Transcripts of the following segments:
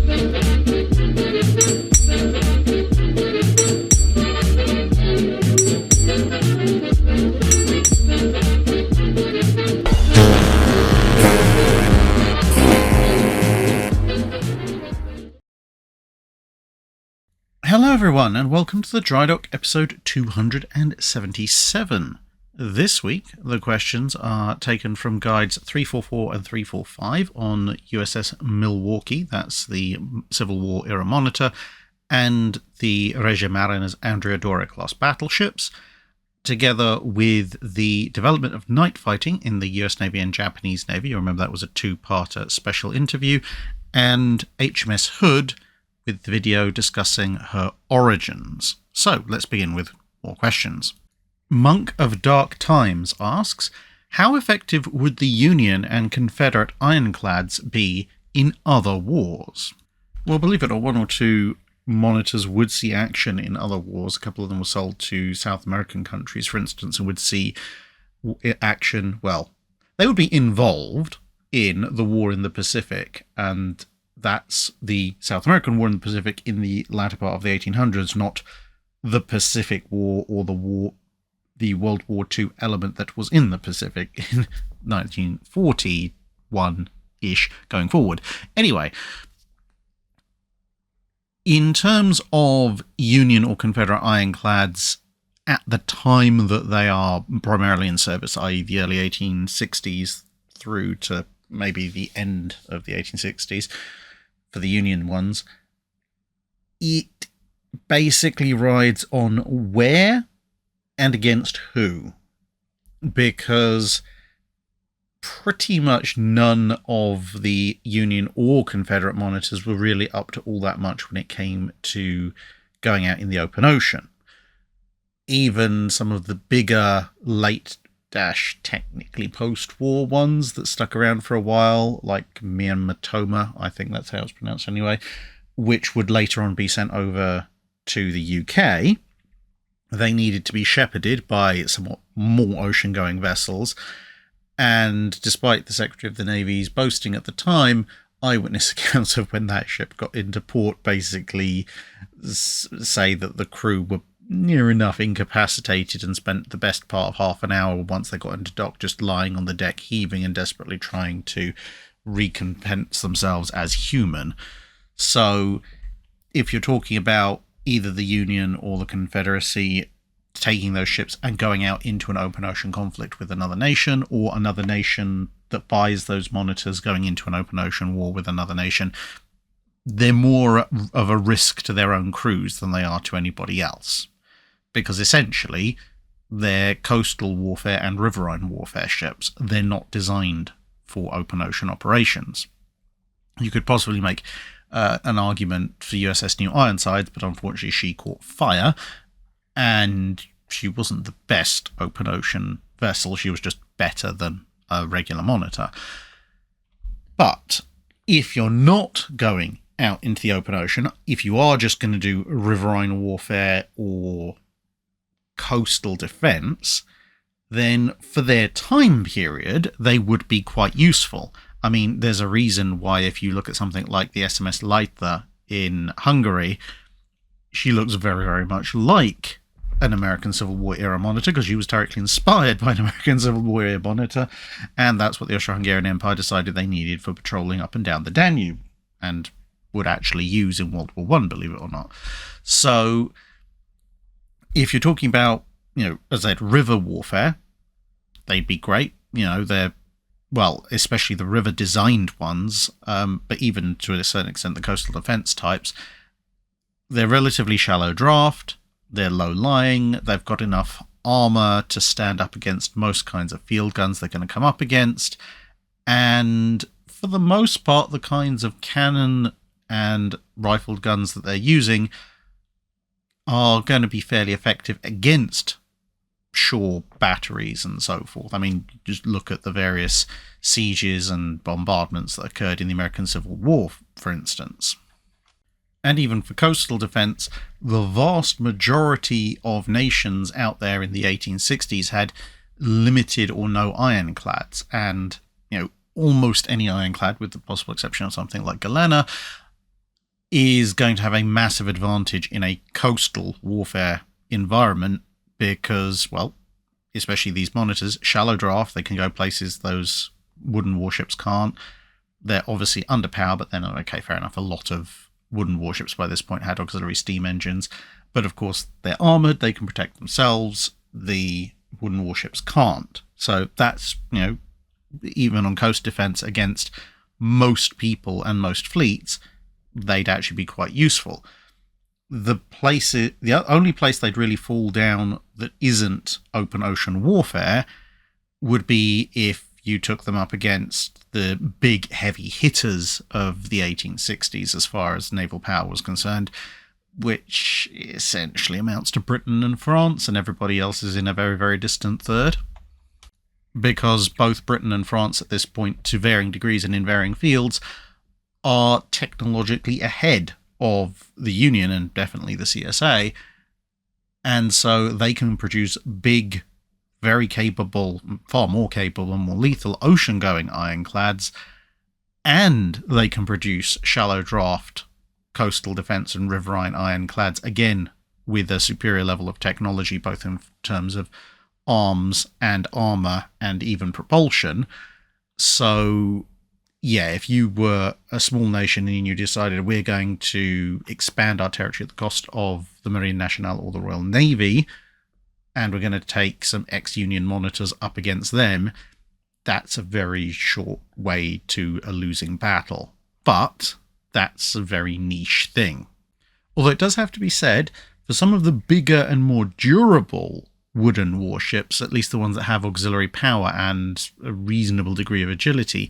Hello everyone, and welcome to the Drydock episode 277. This week, the questions are taken from guides 344 and 345 on USS Milwaukee, that's the Civil War era monitor, and the Regia Mariner's Andrea Doria class battleships, together with the development of night fighting in the US Navy and Japanese Navy. You remember that was a two-parter special interview, and HMS Hood, with the video discussing her origins. So let's begin with more questions. Monk of Dark Times asks, how effective would the Union and Confederate ironclads be in other wars? Well, believe it or not, one or two monitors would see action in other wars. A couple of them were sold to South American countries, for instance, and would see action. Well, they would be involved in the war in the Pacific, and that's the South American War in the Pacific in the latter part of the 1800s, not the Pacific War or the World War II element that was in the Pacific in 1941-ish going forward. Anyway, in terms of Union or Confederate ironclads at the time that they are primarily in service, i.e. the early 1860s through to maybe the end of the 1860s, for the Union ones, it basically rides on where and against who, because pretty much none of the Union or Confederate monitors were really up to all that much when it came to going out in the open ocean. Even some of the bigger technically post-war ones that stuck around for a while, like Miamatoma, I think that's how it's pronounced anyway, which would later on be sent over to the UK, they needed to be shepherded by somewhat more ocean-going vessels, and despite the Secretary of the Navy's boasting at the time, eyewitness accounts of when that ship got into port basically say that the crew were near enough incapacitated and spent the best part of half an hour once they got into dock just lying on the deck, heaving and desperately trying to recompense themselves as human. So if you're talking about either the Union or the Confederacy taking those ships and going out into an open ocean conflict with another nation, or another nation that buys those monitors going into an open ocean war with another nation, they're more of a risk to their own crews than they are to anybody else. Because essentially, they're coastal warfare and riverine warfare ships. They're not designed for open ocean operations. You could possibly make an argument for USS New Ironsides, but unfortunately she caught fire, and she wasn't the best open ocean vessel. She was just better than a regular monitor. But if you're not going out into the open ocean, if you are just going to do riverine warfare or coastal defense, then for their time period, they would be quite useful. I mean, there's a reason why if you look at something like the SMS Leitha in Hungary, she looks very, very much like an American Civil War era monitor, because she was directly inspired by an American Civil War era monitor, and that's what the Austro-Hungarian Empire decided they needed for patrolling up and down the Danube, and would actually use in World War I, believe it or not. So if you're talking about, as I said, river warfare, they'd be great. They're, well, especially the river designed ones, but even to a certain extent the coastal defense types, they're relatively shallow draft, they're low lying, they've got enough armor to stand up against most kinds of field guns they're going to come up against, and for the most part the kinds of cannon and rifled guns that they're using are going to be fairly effective against shore batteries and so forth. I mean, just look at the various sieges and bombardments that occurred in the American Civil War, for instance. And even for coastal defense, the vast majority of nations out there in the 1860s had limited or no ironclads, and almost any ironclad, with the possible exception of something like Galena, is going to have a massive advantage in a coastal warfare environment because, well, especially these monitors, shallow draft, they can go places those wooden warships can't. They're obviously underpowered, but then, okay, fair enough, a lot of wooden warships by this point had auxiliary steam engines. But of course, they're armoured, they can protect themselves. The wooden warships can't. So that's, even on coast defence against most people and most fleets, they'd actually be quite useful. The only place they'd really fall down that isn't open ocean warfare would be if you took them up against the big heavy hitters of the 1860s as far as naval power was concerned, which essentially amounts to Britain and France, and everybody else is in a very, very distant third. Because both Britain and France at this point, to varying degrees and in varying fields, are technologically ahead of the Union and definitely the CSA, and so they can produce big, very capable, far more capable and more lethal ocean-going ironclads, and they can produce shallow draft coastal defence and riverine ironclads, again with a superior level of technology, both in terms of arms and armour and even propulsion. So yeah, if you were a small nation and you decided we're going to expand our territory at the cost of the Marine Nationale or the Royal Navy, and we're going to take some ex-Union monitors up against them, that's a very short way to a losing battle. But that's a very niche thing. Although it does have to be said, for some of the bigger and more durable wooden warships, at least the ones that have auxiliary power and a reasonable degree of agility,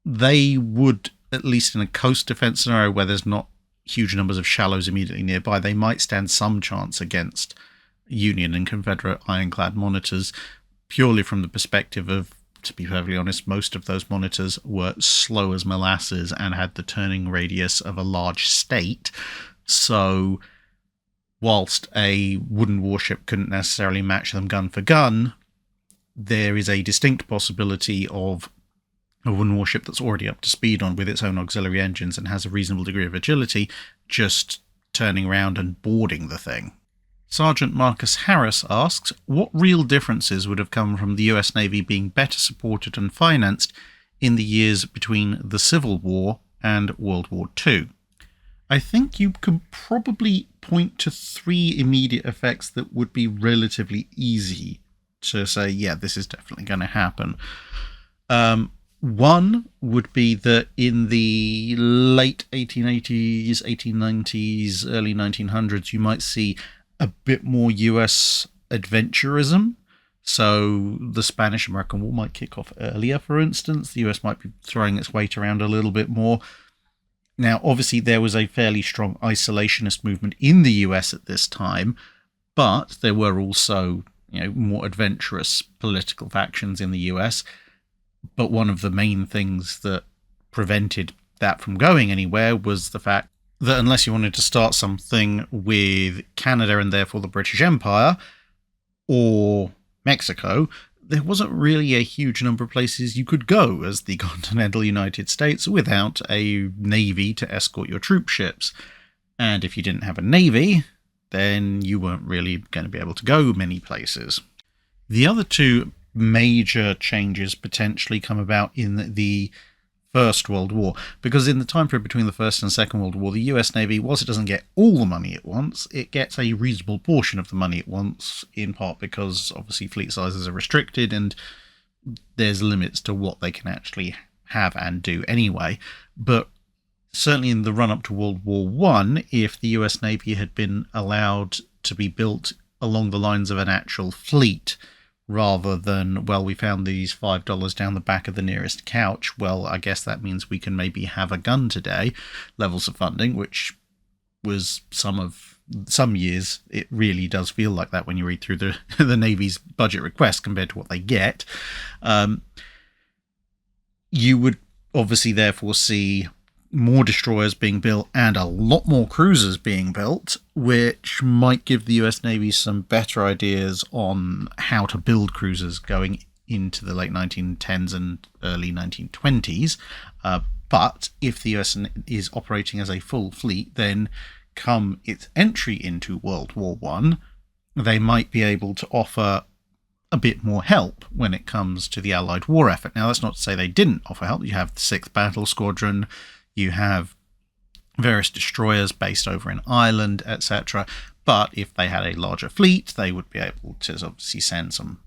they would, at least in a coast defence scenario where there's not huge numbers of shallows immediately nearby, they might stand some chance against Union and Confederate ironclad monitors, purely from the perspective of, to be perfectly honest, most of those monitors were slow as molasses and had the turning radius of a large state. So whilst a wooden warship couldn't necessarily match them gun for gun, there is a distinct possibility of a wooden warship that's already up to speed on with its own auxiliary engines and has a reasonable degree of agility, just turning around and boarding the thing. Sergeant Marcus Harris asks, what real differences would have come from the US Navy being better supported and financed in the years between the Civil War and World War II? I think you could probably point to three immediate effects that would be relatively easy to say, yeah, this is definitely going to happen. One would be that in the late 1880s, 1890s, early 1900s, you might see a bit more US adventurism. So the Spanish-American War might kick off earlier, for instance. The US might be throwing its weight around a little bit more. Now, obviously, there was a fairly strong isolationist movement in the US at this time, but there were also, more adventurous political factions in the US. But one of the main things that prevented that from going anywhere was the fact that unless you wanted to start something with Canada and therefore the British Empire or Mexico, there wasn't really a huge number of places you could go as the continental United States without a navy to escort your troop ships. And if you didn't have a navy, then you weren't really going to be able to go many places. The other two major changes potentially come about in the First World War, because in the time period between the First and Second World War, the US Navy, whilst it doesn't get all the money at once, it gets a reasonable portion of the money at once, in part because obviously fleet sizes are restricted and there's limits to what they can actually have and do anyway. But certainly in the run-up to World War I, if the US Navy had been allowed to be built along the lines of an actual fleet, rather than, well, we found these $5 down the back of the nearest couch, well, I guess that means we can maybe have a gun today, levels of funding, which was some years, it really does feel like that when you read through the Navy's budget request compared to what they get. You would obviously therefore see more destroyers being built and a lot more cruisers being built, which might give the US Navy some better ideas on how to build cruisers going into the late 1910s and early 1920s. But if the US is operating as a full fleet, then come its entry into World War One, they might be able to offer a bit more help when it comes to the Allied war effort. Now, that's not to say they didn't offer help. You have the 6th Battle Squadron, you have various destroyers based over in Ireland, etc. But if they had a larger fleet, they would be able to obviously send some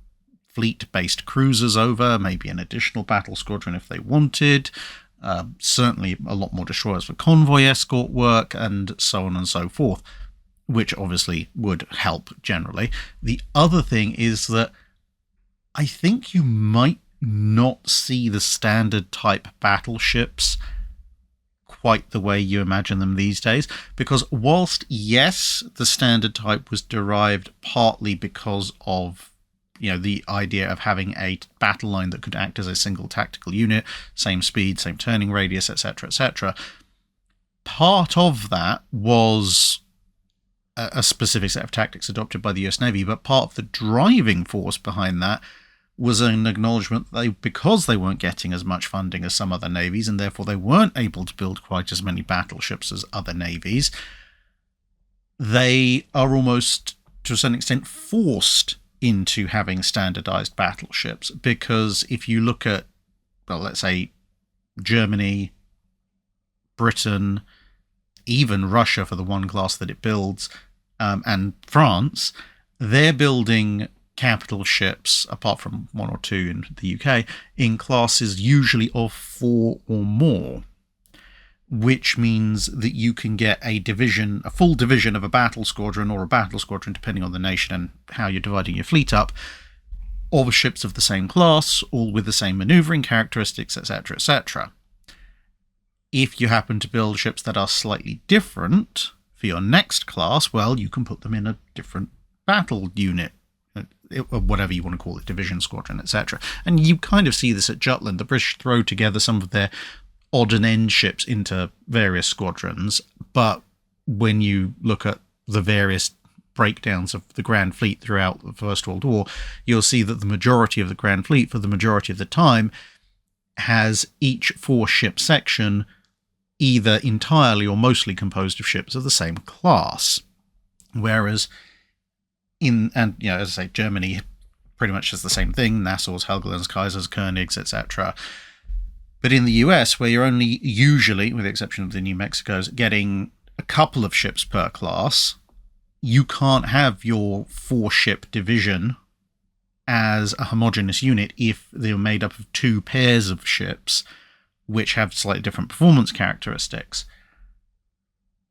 fleet-based cruisers over, maybe an additional battle squadron if they wanted, certainly a lot more destroyers for convoy escort work, and so on and so forth, which obviously would help generally. The other thing is that I think you might not see the standard type battleships quite the way you imagine them these days, because whilst, yes, the standard type was derived partly because of the idea of having a battle line that could act as a single tactical unit, same speed, same turning radius, etc., etc. Part of that was a specific set of tactics adopted by the US Navy, but part of the driving force behind that was an acknowledgement that because they weren't getting as much funding as some other navies, and therefore they weren't able to build quite as many battleships as other navies, they are almost, to a certain extent, forced into having standardized battleships. Because if you look at, well, let's say Germany, Britain, even Russia for the one class that it builds, and France, they're building capital ships, apart from one or two in the UK, in classes usually of 4 or more, which means that you can get a full division of a battle squadron, or a battle squadron, depending on the nation and how you're dividing your fleet up, of ships of the same class, all with the same maneuvering characteristics, etc., etc. If you happen to build ships that are slightly different for your next class, well, you can put them in a different battle unit, whatever you want to call it, division, squadron, etc. And you kind of see this at Jutland. The British throw together some of their odd and end ships into various squadrons, but when you look at the various breakdowns of the Grand Fleet throughout the First World War, you'll see that the majority of the Grand Fleet, for the majority of the time, has each 4-ship section either entirely or mostly composed of ships of the same class. Whereas as I say, Germany pretty much has the same thing: Nassaus, Helgolands, Kaisers, Koenigs, etc. But in the US, where you're only usually, with the exception of the New Mexicos, getting a couple of ships per class, you can't have your 4-ship division as a homogeneous unit if they're made up of 2 pairs of ships which have slightly different performance characteristics.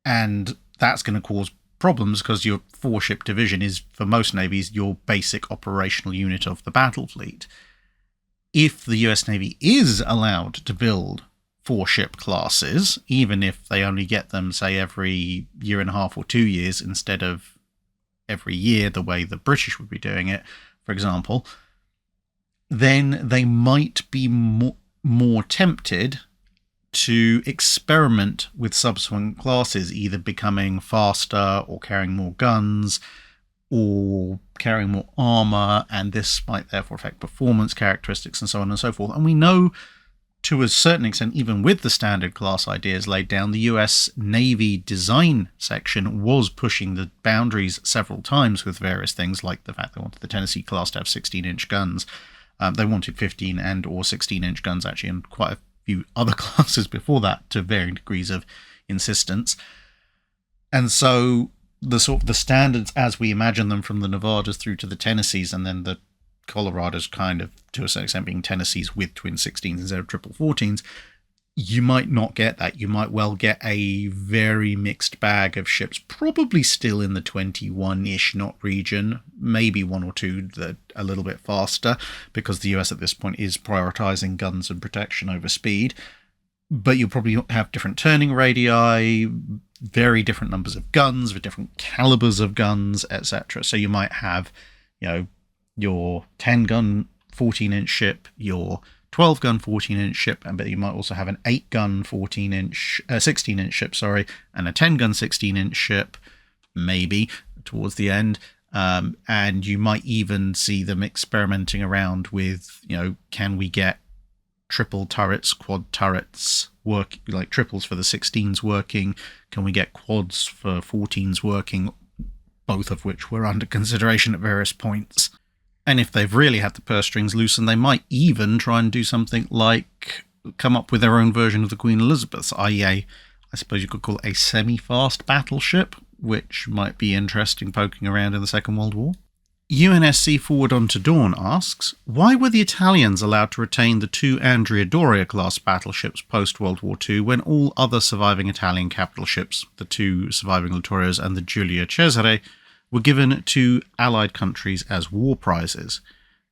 And that's going to cause problems, because your 4-ship division is, for most navies, your basic operational unit of the battle fleet. If the US Navy is allowed to build 4-ship classes, even if they only get them, say, every year and a half or 2 years instead of every year, the way the British would be doing it, for example, then they might be more tempted to experiment with subsequent classes, either becoming faster or carrying more guns or carrying more armor, and this might therefore affect performance characteristics and so on and so forth. And we know, to a certain extent, even with the standard class ideas laid down, the US Navy design section was pushing the boundaries several times with various things, like the fact they wanted the Tennessee class to have 16-inch guns. They wanted 15 and or 16-inch guns, actually, and quite a few other classes before that, to varying degrees of insistence. And so the standards as we imagine them, from the Nevadas through to the Tennessees, and then the Colorados, kind of to a certain extent being Tennessees with twin 16s instead of triple 14s, you might not get that. You might well get a very mixed bag of ships, probably still in the 21-ish knot region, maybe 1 or 2 that a little bit faster, because the US at this point is prioritizing guns and protection over speed. But you'll probably have different turning radii, very different numbers of guns, with different calibers of guns, etc. So you might have, your 10-gun 14-inch ship, your 12-gun 14-inch ship, but you might also have an 8-gun 16-inch ship, and a 10-gun 16-inch ship, maybe, towards the end. And you might even see them experimenting around with, can we get triple turrets, quad turrets, work, like triples for the 16s working? Can we get quads for 14s working? Both of which were under consideration at various points. And if they've really had the purse strings loosened, they might even try and do something like come up with their own version of the Queen Elizabeth, i.e. I suppose you could call it a semi-fast battleship, which might be interesting poking around in the Second World War. UNSC Forward on to Dawn asks, why were the Italians allowed to retain the 2 Andrea Doria class battleships post-World War II when all other surviving Italian capital ships, the 2 surviving Littorios and the Giulio Cesare, were given to Allied countries as war prizes?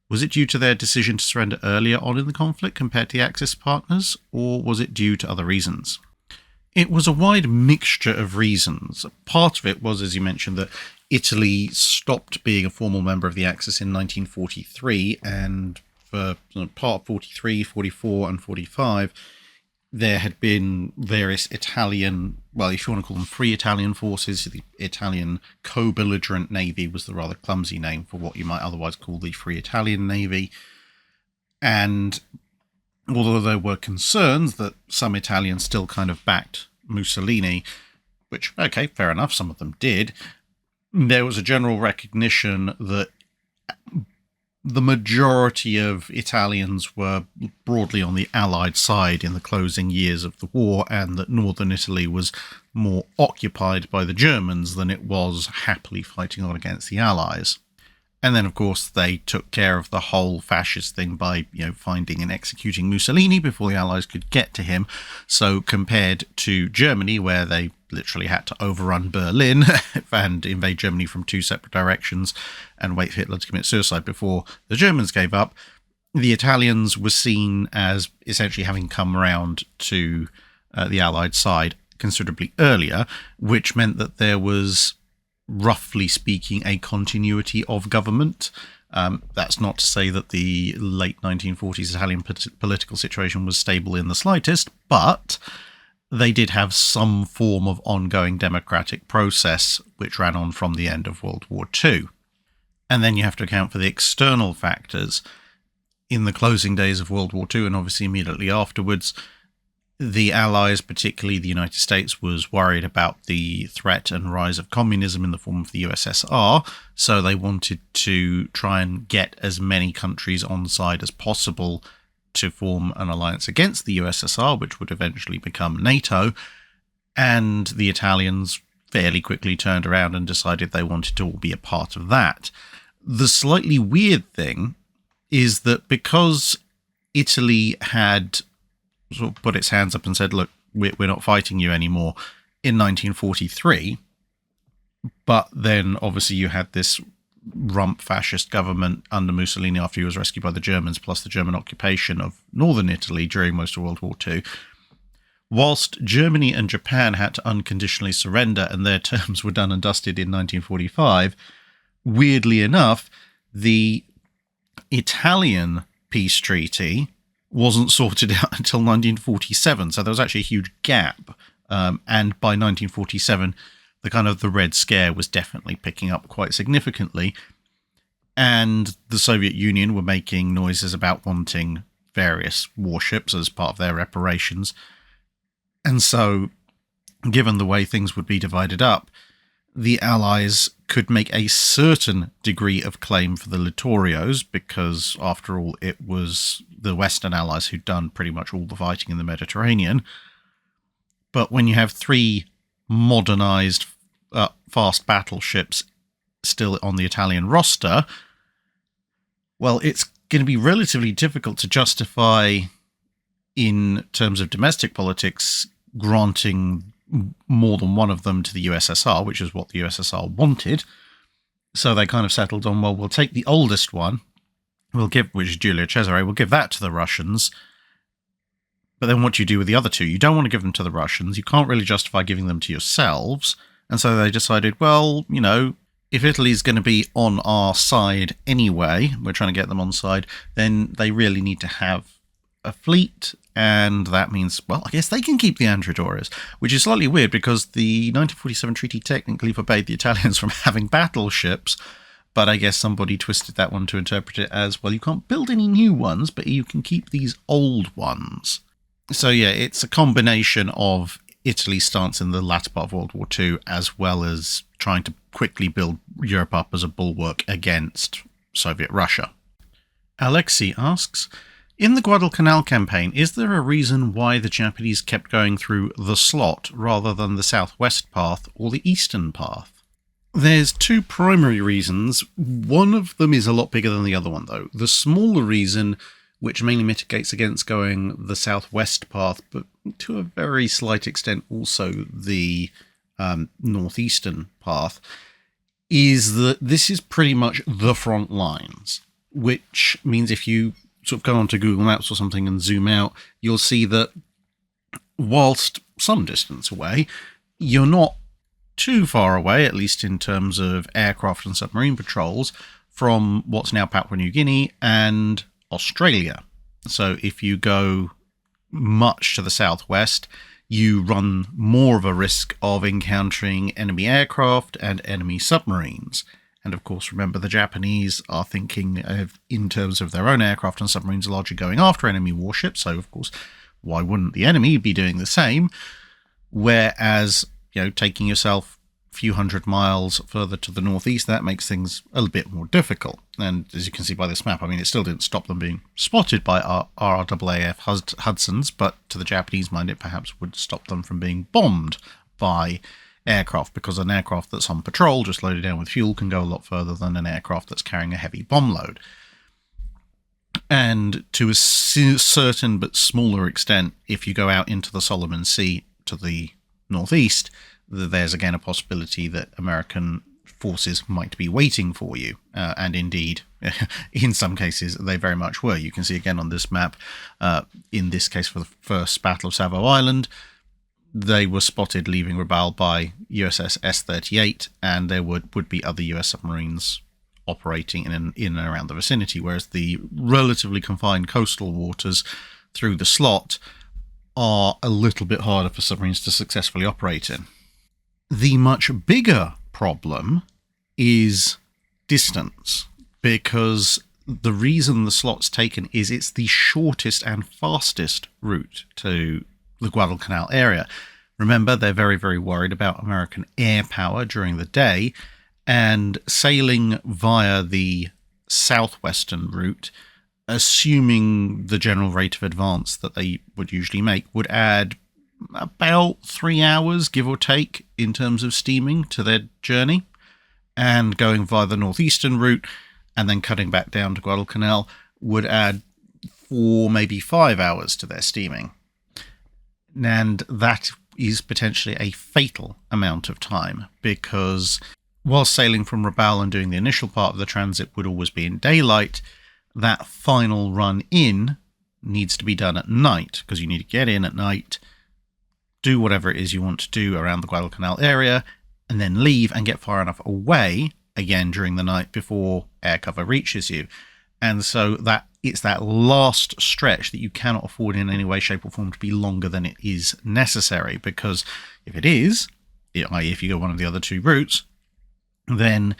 Was it due to their decision to surrender earlier on in the conflict compared to the Axis partners, or was it due to other reasons? It was a wide mixture of reasons. Part of it was, as you mentioned, that Italy stopped being a formal member of the Axis in 1943, and for part of 43, 44 and 45, there had been various Italian, well, if you want to call them free Italian forces, the Italian co-belligerent navy was the rather clumsy name for what you might otherwise call the Free Italian Navy. And although there were concerns that some Italians still kind of backed Mussolini, which, okay, fair enough, some of them did, there was a general recognition that the majority of Italians were broadly on the Allied side in the closing years of the war, and that northern Italy was more occupied by the Germans than it was happily fighting on against the Allies. And then, of course, they took care of the whole fascist thing by, finding and executing Mussolini before the Allies could get to him. So compared to Germany, where they literally had to overrun Berlin and invade Germany from 2 separate directions and wait for Hitler to commit suicide before the Germans gave up, the Italians were seen as essentially having come around to the Allied side considerably earlier, which meant that there was, roughly speaking, a continuity of government. That's not to say that the late 1940s Italian political situation was stable in the slightest, but they did have some form of ongoing democratic process which ran on from the end of World War II. And then you have to account for the external factors. In the closing days of World War II, and obviously immediately afterwards, the Allies, particularly the United States, was worried about the threat and rise of communism in the form of the USSR, so they wanted to try and get as many countries on side as possible to form an alliance against the USSR, which would eventually become NATO, and the Italians fairly quickly turned around and decided they wanted to all be a part of that. The slightly weird thing is that because Italy had sort of put its hands up and said, look, we're not fighting you anymore in 1943, but then obviously you had this rump fascist government under Mussolini after he was rescued by the Germans, plus the German occupation of northern Italy during most of World War II. Whilst Germany and Japan had to unconditionally surrender and their terms were done and dusted in 1945, weirdly enough, the Italian peace treaty wasn't sorted out until 1947, so there was actually a huge gap. And by 1947, the Red Scare was definitely picking up quite significantly, and the Soviet Union were making noises about wanting various warships as part of their reparations. And so, given the way things would be divided up, the Allies could make a certain degree of claim for the Littorios, because, after all, it was the Western Allies who'd done pretty much all the fighting in the Mediterranean. But when you have 3 modernized fast battleships still on the Italian roster, well, it's going to be relatively difficult to justify, in terms of domestic politics, granting more than one of them to the USSR, which is what the USSR wanted. So they kind of settled on, well, we'll take the oldest one, which is Giulio Cesare, we'll give that to the Russians. But then what do you do with the other 2? You don't want to give them to the Russians. You can't really justify giving them to yourselves. And so they decided, well, if Italy's going to be on our side anyway, we're trying to get them on side, then they really need to have a fleet. And that means, well, I guess they can keep the Andrea Dorias, which is slightly weird because the 1947 treaty technically forbade the Italians from having battleships. But I guess somebody twisted that one to interpret it as, well, you can't build any new ones, but you can keep these old ones. So yeah, it's a combination of Italy's stance in the latter part of World War II, as well as trying to quickly build Europe up as a bulwark against Soviet Russia. Alexei asks, in the Guadalcanal campaign, is there a reason why the Japanese kept going through the slot rather than the southwest path or the eastern path? There's two primary reasons. One of them is a lot bigger than the other one, though. The smaller reason, which mainly mitigates against going the southwest path, but to a very slight extent also the northeastern path, is that this is pretty much the front lines, which means if you sort of go onto Google Maps or something and zoom out, you'll see that whilst some distance away, you're not too far away, at least in terms of aircraft and submarine patrols, from what's now Papua New Guinea and Australia. So if you go much to the southwest, you run more of a risk of encountering enemy aircraft and enemy submarines. And of course, remember, the Japanese are thinking of, in terms of their own aircraft and submarines, largely going after enemy warships. So of course, why wouldn't the enemy be doing the same? Whereas, taking yourself a few hundred miles further to the northeast, that makes things a little bit more difficult. And as you can see by this map, it still didn't stop them being spotted by RRAAF Hudsons, but to the Japanese mind, it perhaps would stop them from being bombed by aircraft, because an aircraft that's on patrol, just loaded down with fuel, can go a lot further than an aircraft that's carrying a heavy bomb load. And to a certain but smaller extent, if you go out into the Solomon Sea to the northeast, there's again a possibility that American forces might be waiting for you. And indeed, in some cases, they very much were. You can see again on this map, in this case for the first Battle of Savo Island, they were spotted leaving Rabaul by USS S-38, and there would be other US submarines operating in and around the vicinity, whereas the relatively confined coastal waters through the slot are a little bit harder for submarines to successfully operate in. The much bigger problem is distance, because the reason the slot's taken is it's the shortest and fastest route to the Guadalcanal area. Remember, they're very, very worried about American air power during the day, and sailing via the southwestern route, assuming the general rate of advance that they would usually make, would add about 3 hours, give or take, in terms of steaming to their journey. And going via the northeastern route and then cutting back down to Guadalcanal would add 4, maybe 5 hours to their steaming. And that is potentially a fatal amount of time, because while sailing from Rabaul and doing the initial part of the transit would always be in daylight, that final run in needs to be done at night, because you need to get in at night, do whatever it is you want to do around the Guadalcanal area, and then leave and get far enough away again during the night before air cover reaches you. And so it's that last stretch that you cannot afford in any way, shape or form to be longer than it is necessary, because if it is, i.e. if you go one of the other two routes, then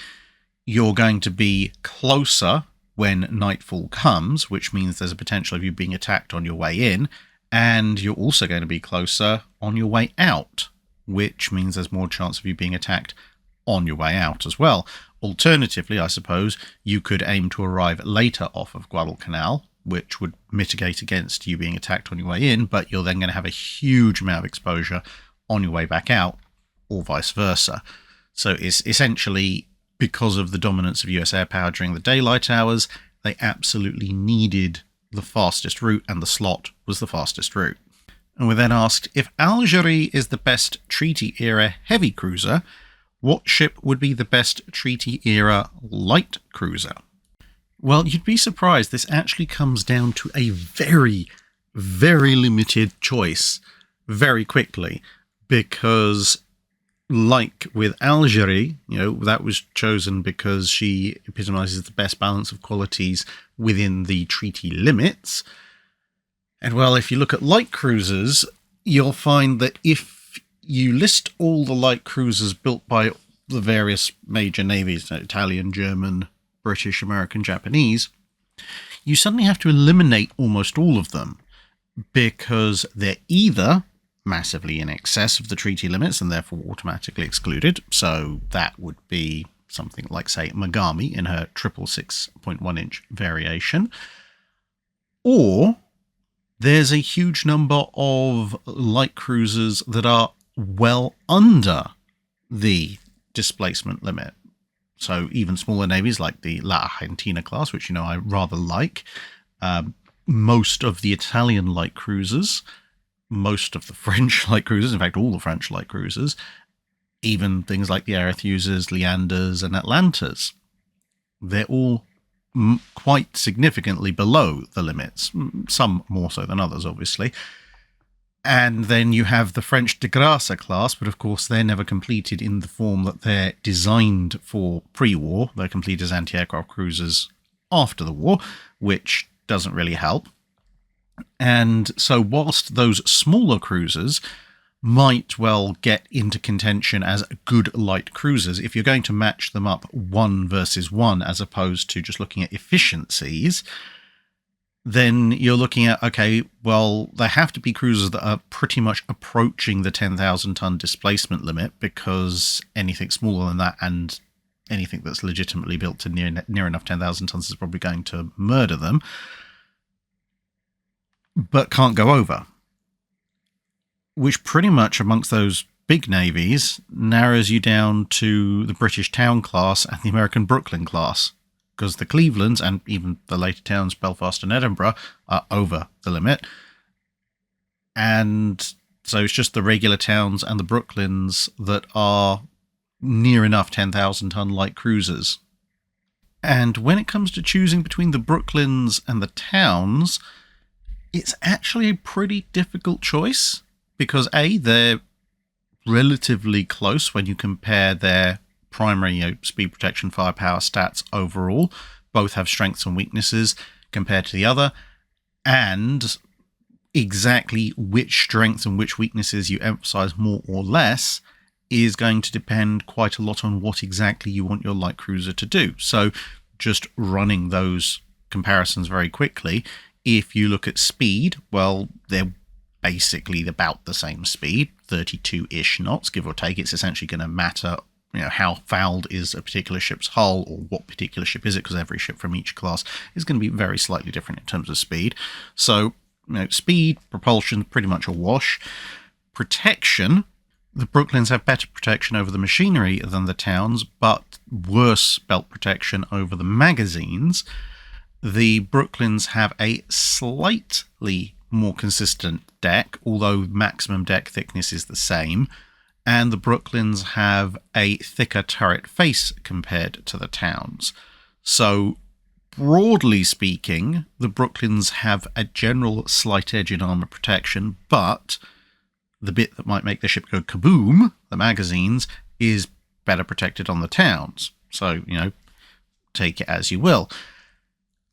you're going to be closer when nightfall comes, which means there's a potential of you being attacked on your way in, and you're also going to be closer on your way out, which means there's more chance of you being attacked on your way out as well. Alternatively, I suppose, you could aim to arrive later off of Guadalcanal, which would mitigate against you being attacked on your way in, but you're then going to have a huge amount of exposure on your way back out, or vice versa. So it's essentially, because of the dominance of US air power during the daylight hours, they absolutely needed the fastest route, and the slot was the fastest route. And we're then asked, if Algierie is the best treaty-era heavy cruiser, what ship would be the best treaty-era light cruiser? Well, you'd be surprised. This actually comes down to a very, very limited choice very quickly, because like with Algierie, that was chosen because she epitomizes the best balance of qualities within the treaty limits. And well, if you look at light cruisers, you'll find that if you list all the light cruisers built by the various major navies, Italian, German, British, American, Japanese, you suddenly have to eliminate almost all of them, because they're either massively in excess of the treaty limits and therefore automatically excluded. So that would be something like, say, Megami in her 6.1-inch variation. Or there's a huge number of light cruisers that are well under the displacement limit. So even smaller navies like the La Argentina class, which I rather like, most of the Italian light cruisers, most of the French light cruisers, in fact all the French light cruisers, even things like the Arethusas, Leanders and Atlantas, they're all quite significantly below the limits, some more so than others, obviously. And then you have the French de Grasse class, but of course they're never completed in the form that they're designed for pre-war. They're completed as anti-aircraft cruisers after the war, which doesn't really help. And so whilst those smaller cruisers might well get into contention as good light cruisers, if you're going to match them up 1 versus 1 as opposed to just looking at efficiencies, then you're looking at, okay, well, there have to be cruisers that are pretty much approaching the 10,000 ton displacement limit, because anything smaller than that and anything that's legitimately built to near enough 10,000 tons is probably going to murder them, but can't go over. Which pretty much amongst those big navies narrows you down to the British Town class and the American Brooklyn class, because the Clevelands and even the later towns, Belfast and Edinburgh, are over the limit. And so it's just the regular towns and the Brooklyns that are near enough 10,000 ton light cruisers. And when it comes to choosing between the Brooklyns and the towns, it's actually a pretty difficult choice, because A, they're relatively close when you compare their primary speed, protection, firepower stats overall. Both have strengths and weaknesses compared to the other, and exactly which strengths and which weaknesses you emphasize more or less is going to depend quite a lot on what exactly you want your light cruiser to do. So just running those comparisons very quickly, if you look at speed, well, they're basically about the same speed, 32-ish knots, give or take. It's essentially going to matter, how fouled is a particular ship's hull, or what particular ship is it, because every ship from each class is going to be very slightly different in terms of speed. So, speed, propulsion, pretty much a wash. Protection, the Brooklyns have better protection over the machinery than the towns, but worse belt protection over the magazines. The Brooklyns have a slightly more consistent deck, although maximum deck thickness is the same, and the Brooklyns have a thicker turret face compared to the towns. So, broadly speaking, the Brooklyns have a general slight edge in armor protection, but the bit that might make the ship go kaboom, the magazines, is better protected on the towns. So, take it as you will.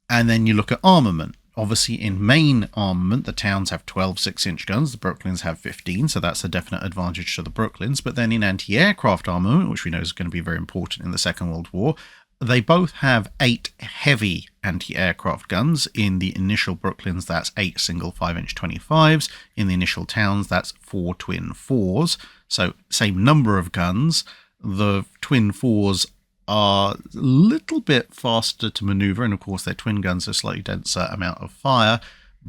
And then you look at armament. Obviously, in main armament, the towns have 12 6-inch guns, the Brooklyns have 15, so that's a definite advantage to the Brooklyns. But then in anti-aircraft armament, which we know is going to be very important in the Second World War, they both have 8 heavy anti-aircraft guns. In the initial Brooklyns, that's 8 single 5-inch 25s. In the initial towns, that's 4 twin 4s. So same number of guns. The twin 4s are a little bit faster to maneuver, and of course their twin guns are a slightly denser amount of fire,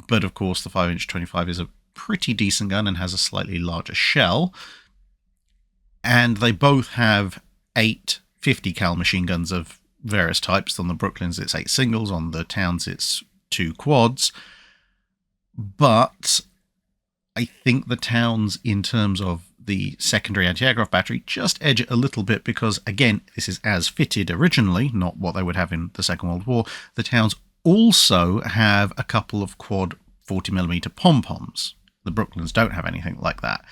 but of course the 5-inch 25 is a pretty decent gun and has a slightly larger shell. And they both have 8 50 cal machine guns of various types. On the Brooklyns it's 8 singles, on the towns it's 2 quads. But I think the towns, in terms of the secondary anti-aircraft battery, just edge it a little bit, because again, this is as fitted originally, not what they would have in the Second World War. The towns also have a couple of quad 40mm pom-poms. The Brooklyns don't have anything like that.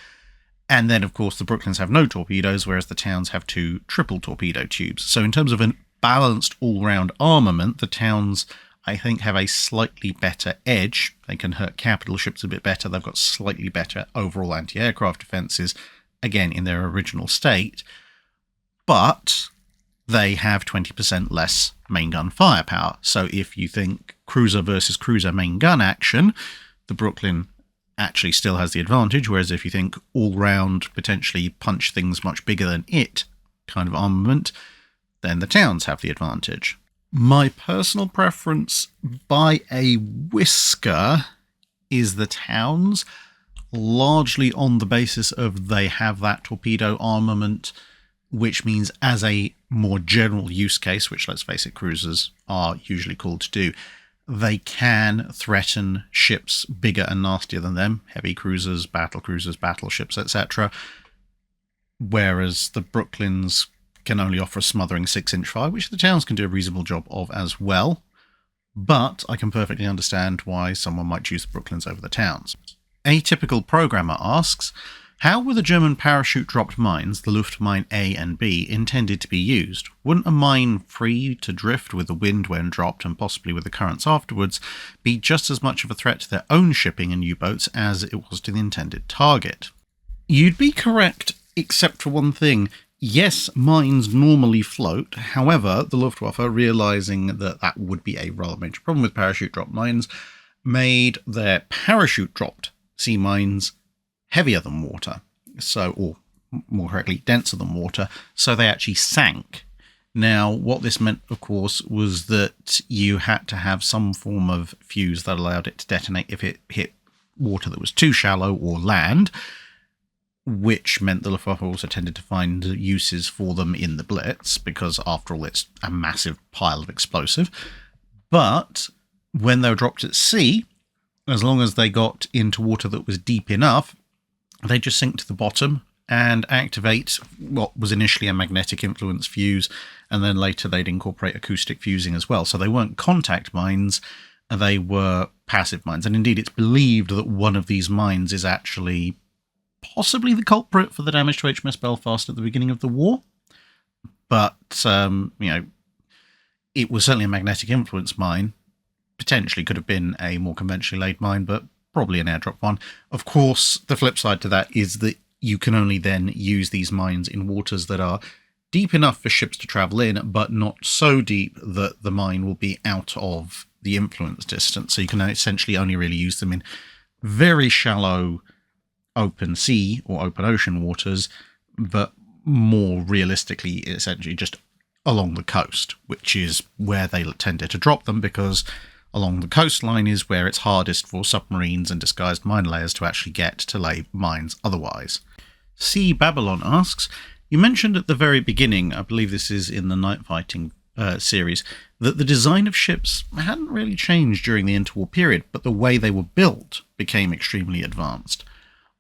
And then, of course, the Brooklyns have no torpedoes, whereas the towns have 2 triple torpedo tubes. So in terms of a balanced all-round armament, the towns, I think, have a slightly better edge. They can hurt capital ships a bit better. They've got slightly better overall anti-aircraft defenses, again, in their original state. But they have 20% less main gun firepower. So if you think cruiser versus cruiser main gun action, the Brooklyn actually still has the advantage, whereas if you think all-round, potentially punch things much bigger than it kind of armament, then the towns have the advantage. My personal preference by a whisker is the towns, largely on the basis of they have that torpedo armament, which means as a more general use case, which let's face it, cruisers are usually called to do, they can threaten ships bigger and nastier than them, heavy cruisers, battleships, etc. Whereas the Brooklyns can only offer a smothering 6-inch fire, which the towns can do a reasonable job of as well. But I can perfectly understand why someone might choose the Brooklyns over the towns. A typical programmer asks, how were the German parachute-dropped mines, the Luftmine A and B, intended to be used? Wouldn't a mine free to drift with the wind when dropped and possibly with the currents afterwards be just as much of a threat to their own shipping and U-boats as it was to the intended target? You'd be correct, except for one thing. Yes, mines normally float. However, the Luftwaffe, realising that that would be a rather major problem with parachute-dropped mines, made their parachute-dropped sea mines heavier than water, or more correctly, denser than water, so they actually sank. Now, what this meant, of course, was that you had to have some form of fuse that allowed it to detonate if it hit water that was too shallow or land, which meant the Luftwaffe also tended to find uses for them in the Blitz, because after all, it's a massive pile of explosive. But when they were dropped at sea, as long as they got into water that was deep enough, they just sink to the bottom and activate what was initially a magnetic influence fuse, and then later they'd incorporate acoustic fusing as well. So they weren't contact mines, they were passive mines. And indeed, it's believed that one of these mines is actually possibly the culprit for the damage to HMS Belfast at the beginning of the war. But, it was certainly a magnetic influence mine. Potentially could have been a more conventionally laid mine, but probably an airdrop one. Of course, the flip side to that is that you can only then use these mines in waters that are deep enough for ships to travel in, but not so deep that the mine will be out of the influence distance. So you can essentially only really use them in very shallow open sea or open ocean waters, but more realistically, essentially just along the coast, which is where they tended to drop them, because along the coastline is where it's hardest for submarines and disguised mine layers to actually get to lay mines otherwise. C. Babylon asks, you mentioned at the very beginning, I believe this is in the Night Fighting series, that the design of ships hadn't really changed during the interwar period, but the way they were built became extremely advanced.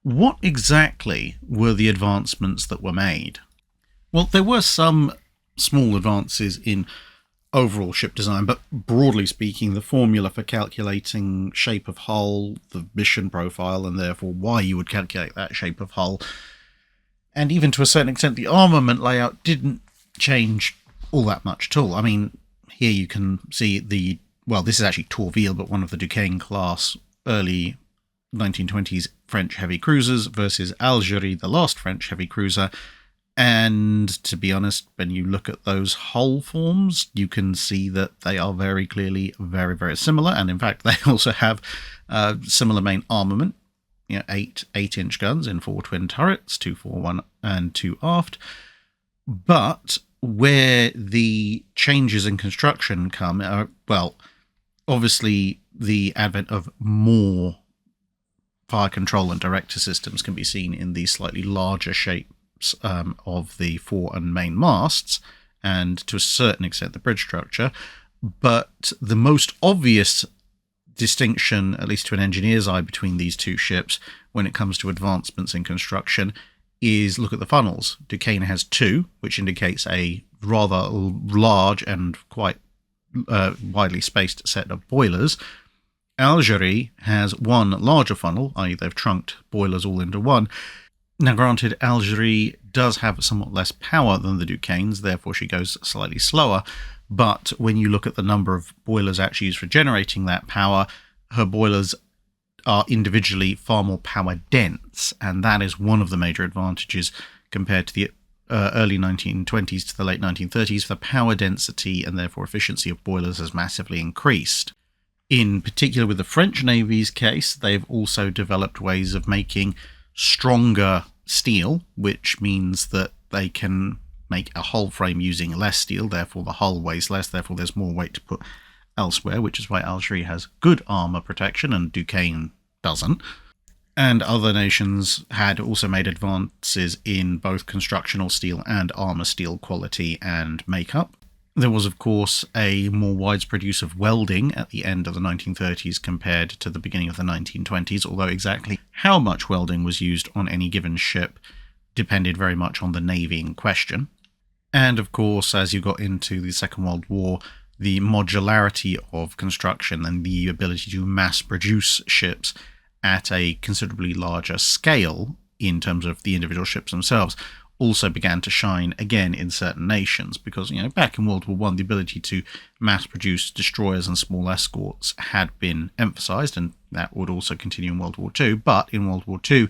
What exactly were the advancements that were made? Well, there were some small advances in overall ship design, but broadly speaking, the formula for calculating shape of hull, the mission profile, and therefore why you would calculate that shape of hull, and even to a certain extent the armament layout, didn't change all that much at all. I mean, here you can see this is actually Tourville, but one of the Duquesne class early 1920s French heavy cruisers versus Algierie, the last French heavy cruiser. And to be honest, when you look at those hull forms, you can see that they are very clearly very, very similar. And in fact, they also have similar main armament, 8-inch guns in 4 twin turrets, 2 fore, 1 and 2 aft. But where the changes in construction come, obviously the advent of more fire control and director systems can be seen in these slightly larger shapes of the fore and main masts, and to a certain extent the bridge structure. But the most obvious distinction, at least to an engineer's eye, between these two ships when it comes to advancements in construction is look at the funnels. Duquesne has 2, which indicates a rather large and quite widely spaced set of boilers. Algierie has 1 larger funnel, i.e. they've trunked boilers all into one. Now granted, Algierie does have somewhat less power than the Duquesnes, therefore she goes slightly slower, but when you look at the number of boilers actually used for generating that power, her boilers are individually far more power dense, and that is one of the major advantages compared to the early 1920s to the late 1930s. The power density and therefore efficiency of boilers has massively increased. In particular, with the French Navy's case, they've also developed ways of making stronger steel, which means that they can make a hull frame using less steel, therefore the hull weighs less, therefore there's more weight to put elsewhere, which is why Algierie has good armour protection and Duquesne doesn't. And other nations had also made advances in both constructional steel and armour steel quality and makeup. There was, of course, a more widespread use of welding at the end of the 1930s compared to the beginning of the 1920s, although exactly how much welding was used on any given ship depended very much on the navy in question. And, of course, as you got into the Second World War, the modularity of construction and the ability to mass produce ships at a considerably larger scale in terms of the individual ships themselves also began to shine again in certain nations, because back in World War I the ability to mass produce destroyers and small escorts had been emphasized, and that would also continue in World War II. But in World War II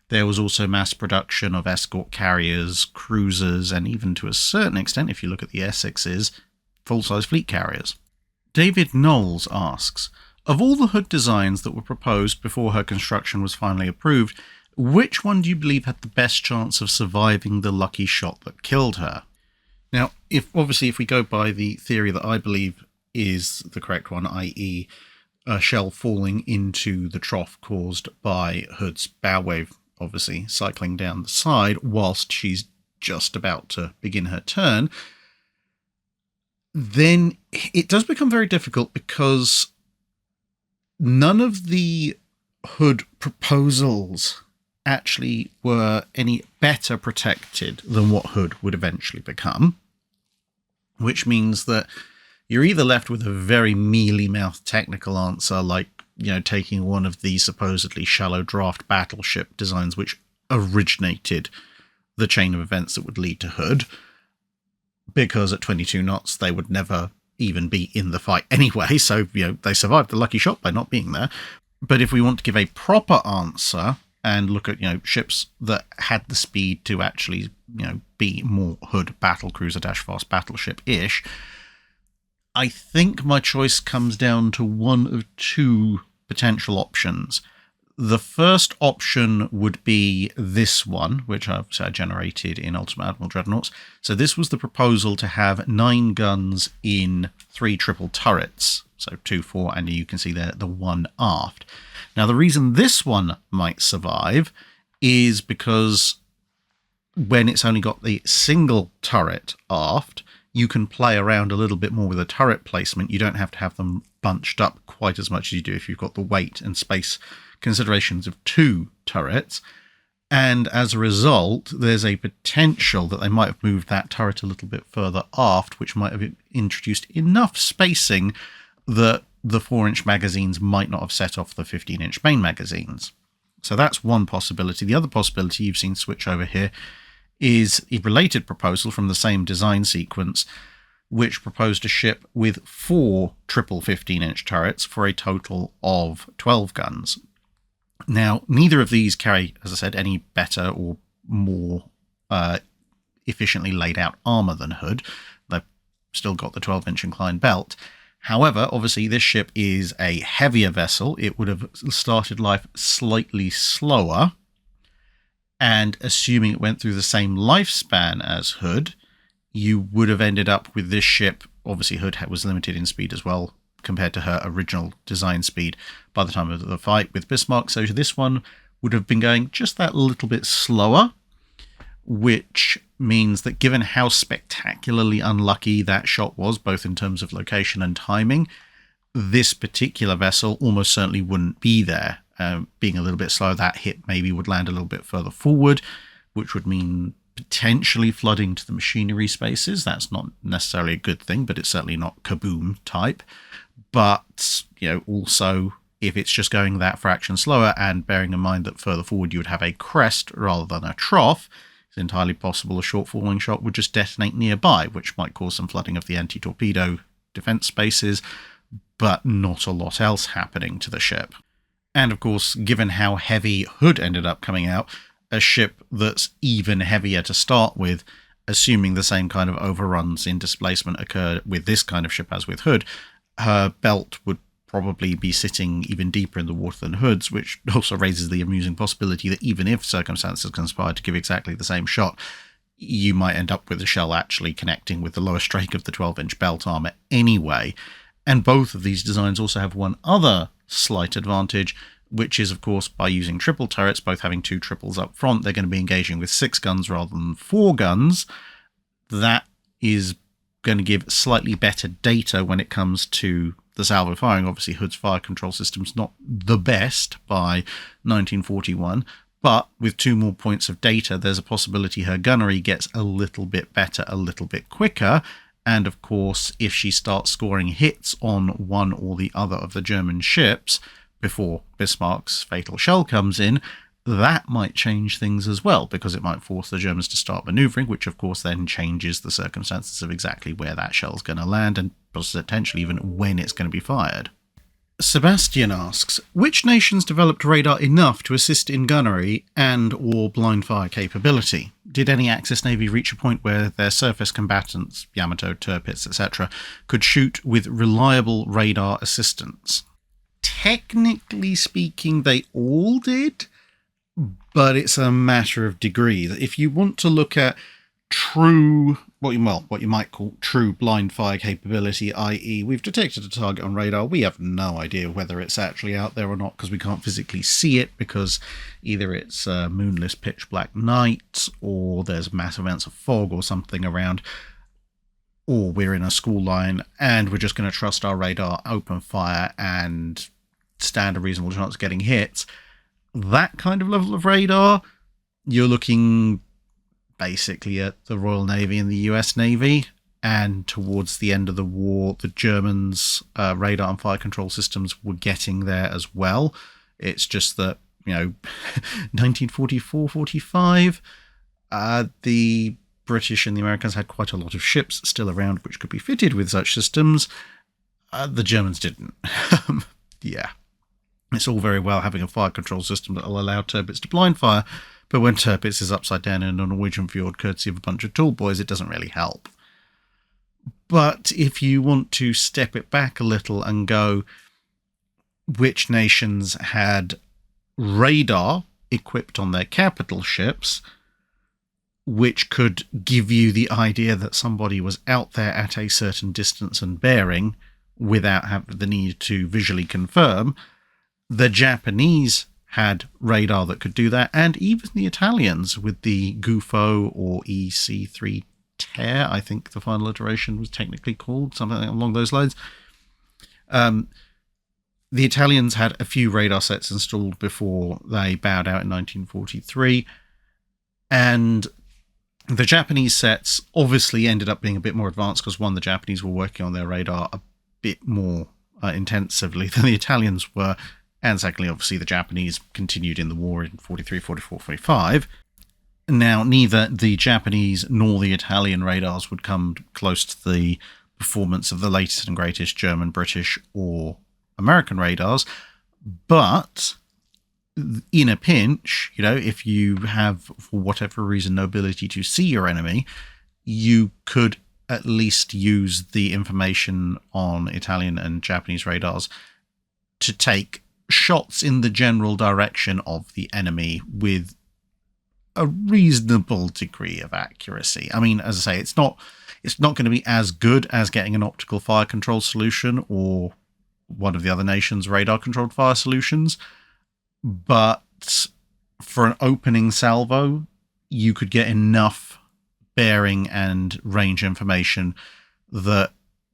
there was also mass production of escort carriers, cruisers, and even to a certain extent, if you look at the Essexes, full-size fleet carriers. David Knowles asks, of all the Hood designs that were proposed before her construction was finally approved, which one do you believe had the best chance of surviving the lucky shot that killed her? Now, if we go by the theory that I believe is the correct one, i.e. a shell falling into the trough caused by Hood's bow wave, obviously cycling down the side whilst she's just about to begin her turn, then it does become very difficult, because none of the Hood proposals actually were any better protected than what Hood would eventually become, which means that you're either left with a very mealy-mouthed technical answer, like taking one of the supposedly shallow draft battleship designs which originated the chain of events that would lead to Hood, because at 22 knots they would never even be in the fight anyway, so they survived the lucky shot by not being there. But if we want to give a proper answer and look at ships that had the speed to actually be more Hood battlecruiser - fast battleship-ish, I think my choice comes down to one of two potential options. The first option would be this one, which I've generated in Ultimate Admiral Dreadnoughts. So this was the proposal to have 9 guns in 3 triple turrets. So 2, 4, and you can see there the one aft. Now, the reason this one might survive is because when it's only got the single turret aft, you can play around a little bit more with the turret placement. You don't have to have them bunched up quite as much as you do if you've got the weight and space considerations of 2 turrets. And as a result, there's a potential that they might have moved that turret a little bit further aft, which might have introduced enough spacing that the 4-inch magazines might not have set off the 15-inch main magazines. So that's one possibility. The other possibility you've seen switch over here is a related proposal from the same design sequence, which proposed a ship with 4 triple 15-inch turrets for a total of 12 guns. Now, neither of these carry, as I said, any better or more efficiently laid out armour than Hood. They've still got the 12-inch inclined belt. However, obviously, this ship is a heavier vessel. It would have started life slightly slower. And assuming it went through the same lifespan as Hood, you would have ended up with this ship. Obviously, Hood was limited in speed as well compared to her original design speed by the time of the fight with Bismarck. So this one would have been going just that little bit slower, which means that given how spectacularly unlucky that shot was, both in terms of location and timing, this particular vessel almost certainly wouldn't be there. Being a little bit slow, that hit maybe would land a little bit further forward, which would mean potentially flooding to the machinery spaces. That's not necessarily a good thing, but it's certainly not kaboom type. But, also, if it's just going that fraction slower, and bearing in mind that further forward you would have a crest rather than a trough, it's entirely possible a short falling shot would just detonate nearby, which might cause some flooding of the anti-torpedo defense spaces, but not a lot else happening to the ship. And of course, given how heavy Hood ended up coming out, a ship that's even heavier to start with, assuming the same kind of overruns in displacement occurred with this kind of ship as with Hood, her belt would probably be sitting even deeper in the water than Hood's, which also raises the amusing possibility that even if circumstances conspire to give exactly the same shot, you might end up with the shell actually connecting with the lower strake of the 12-inch belt armor anyway. And both of these designs also have one other slight advantage, which is, of course, by using triple turrets, both having 2 triples up front, they're going to be engaging with 6 guns rather than 4 guns. That is going to give slightly better data when it comes to the salvo firing. Obviously, Hood's fire control system's not the best by 1941, but with 2 more points of data, there's a possibility her gunnery gets a little bit better, a little bit quicker. And of course, if she starts scoring hits on one or the other of the German ships before Bismarck's fatal shell comes in, that might change things as well, because it might force the Germans to start manoeuvring, which of course then changes the circumstances of exactly where that shell's going to land and potentially even when it's going to be fired. Sebastian asks, which nations developed radar enough to assist in gunnery and or blind fire capability? Did any Axis Navy reach a point where their surface combatants, Yamato, Tirpitz, etc., could shoot with reliable radar assistance? Technically speaking, they all did, but it's a matter of degree. If you want to look at true, what you might call true blind fire capability, i.e. we've detected a target on radar, we have no idea whether it's actually out there or not because we can't physically see it, because either it's a moonless pitch black night or there's massive amounts of fog or something around, or we're in a school line and we're just going to trust our radar, open fire and stand a reasonable chance of getting hit. That kind of level of radar, you're looking basically at the Royal Navy and the US Navy, and towards the end of the war, the Germans' radar and fire control systems were getting there as well. It's just that, 1944-45, the British and the Americans had quite a lot of ships still around which could be fitted with such systems. The Germans didn't. Yeah. It's all very well having a fire control system that will allow Tirpitz to blind fire, but when Tirpitz is upside down in a Norwegian fjord courtesy of a bunch of tall boys, it doesn't really help. But if you want to step it back a little and go, which nations had radar equipped on their capital ships, which could give you the idea that somebody was out there at a certain distance and bearing without having the need to visually confirm, the Japanese had radar that could do that, and even the Italians with the Gufo or EC3 Tear, I think the final iteration was technically called, something along those lines. The Italians had a few radar sets installed before they bowed out in 1943, and the Japanese sets obviously ended up being a bit more advanced because, one, the Japanese were working on their radar a bit more intensively than the Italians were, and secondly, obviously, the Japanese continued in the war in 43, 44, 45. Now, neither the Japanese nor the Italian radars would come close to the performance of the latest and greatest German, British, or American radars. But in a pinch, if you have, for whatever reason, no ability to see your enemy, you could at least use the information on Italian and Japanese radars to take shots in the general direction of the enemy with a reasonable degree of accuracy. I mean, as I say, it's not going to be as good as getting an optical fire control solution or one of the other nations' radar controlled fire solutions, but for an opening salvo, you could get enough bearing and range information that,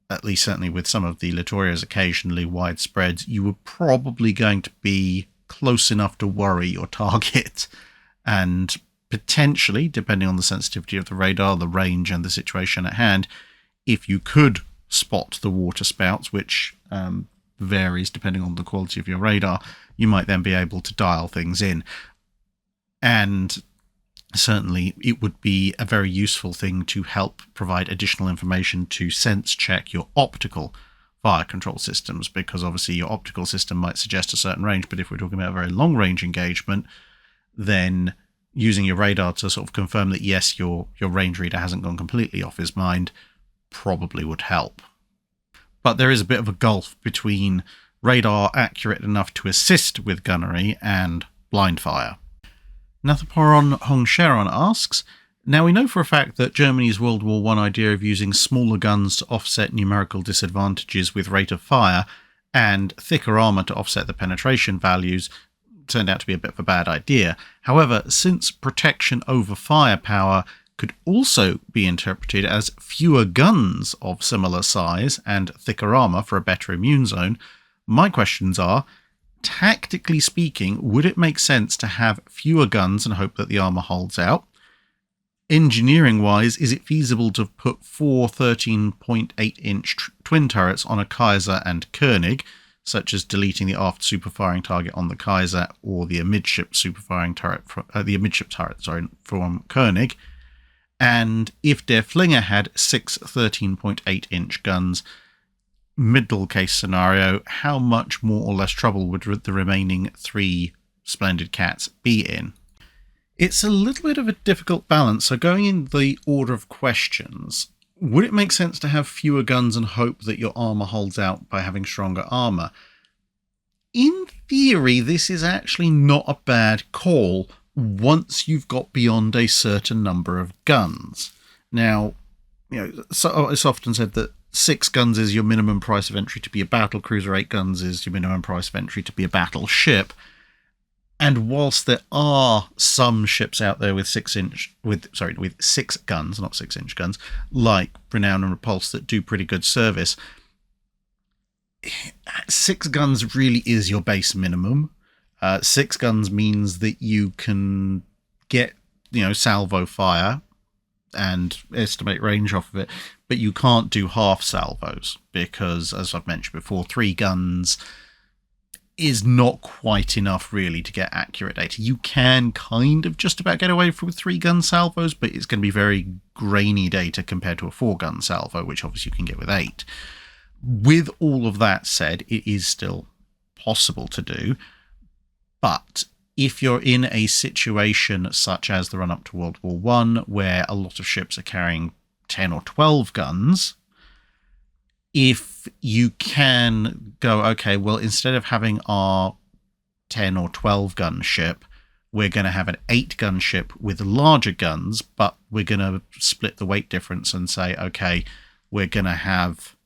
at least certainly with some of the Littorios occasionally widespread, you were probably going to be close enough to worry your target. And potentially, depending on the sensitivity of the radar, the range and the situation at hand, if you could spot the water spouts, which varies depending on the quality of your radar, you might then be able to dial things in. And certainly it would be a very useful thing to help provide additional information to sense check your optical fire control systems, because obviously your optical system might suggest a certain range, but if we're talking about a very long range engagement, then using your radar to sort of confirm that yes, your range reader hasn't gone completely off his mind probably would help. But there is a bit of a gulf between radar accurate enough to assist with gunnery, and blind fire. Nathaporon Hongsharon asks, now we know for a fact that Germany's World War I idea of using smaller guns to offset numerical disadvantages with rate of fire and thicker armour to offset the penetration values turned out to be a bit of a bad idea. However, since protection over firepower could also be interpreted as fewer guns of similar size and thicker armour for a better immune zone, my questions are, tactically speaking, would it make sense to have fewer guns and hope that the armour holds out? Engineering-wise, is it feasible to put 4 13.8-inch twin turrets on a Kaiser and Koenig, such as deleting the aft superfiring target on the Kaiser or the amidship superfiring turret, from Koenig? And if Der Flinger had 6 13.8-inch guns, middle case scenario, how much more or less trouble would the remaining 3 Splendid Cats be in? It's a little bit of a difficult balance, so going in the order of questions, would it make sense to have fewer guns and hope that your armour holds out by having stronger armour? In theory, this is actually not a bad call once you've got beyond a certain number of guns. Now, so it's often said that 6 guns is your minimum price of entry to be a battle cruiser, 8 guns is your minimum price of entry to be a battleship. And whilst there are some ships out there with 6 guns, not 6-inch guns, like Renown and Repulse that do pretty good service, 6 guns really is your base minimum. 6 guns means that you can get, salvo fire and estimate range off of it, but you can't do half salvos because, as I've mentioned before, 3 guns is not quite enough really to get accurate data. You can kind of just about get away with 3-gun salvos, but it's going to be very grainy data compared to a 4-gun salvo, which obviously you can get with 8. With all of that said, it is still possible to do, but if you're in a situation such as the run-up to World War I, where a lot of ships are carrying 10 or 12 guns, if you can go, okay, well, instead of having our 10 or 12 gun ship, we're going to have an 8-gun ship with larger guns, but we're going to split the weight difference and say, okay, we're going to have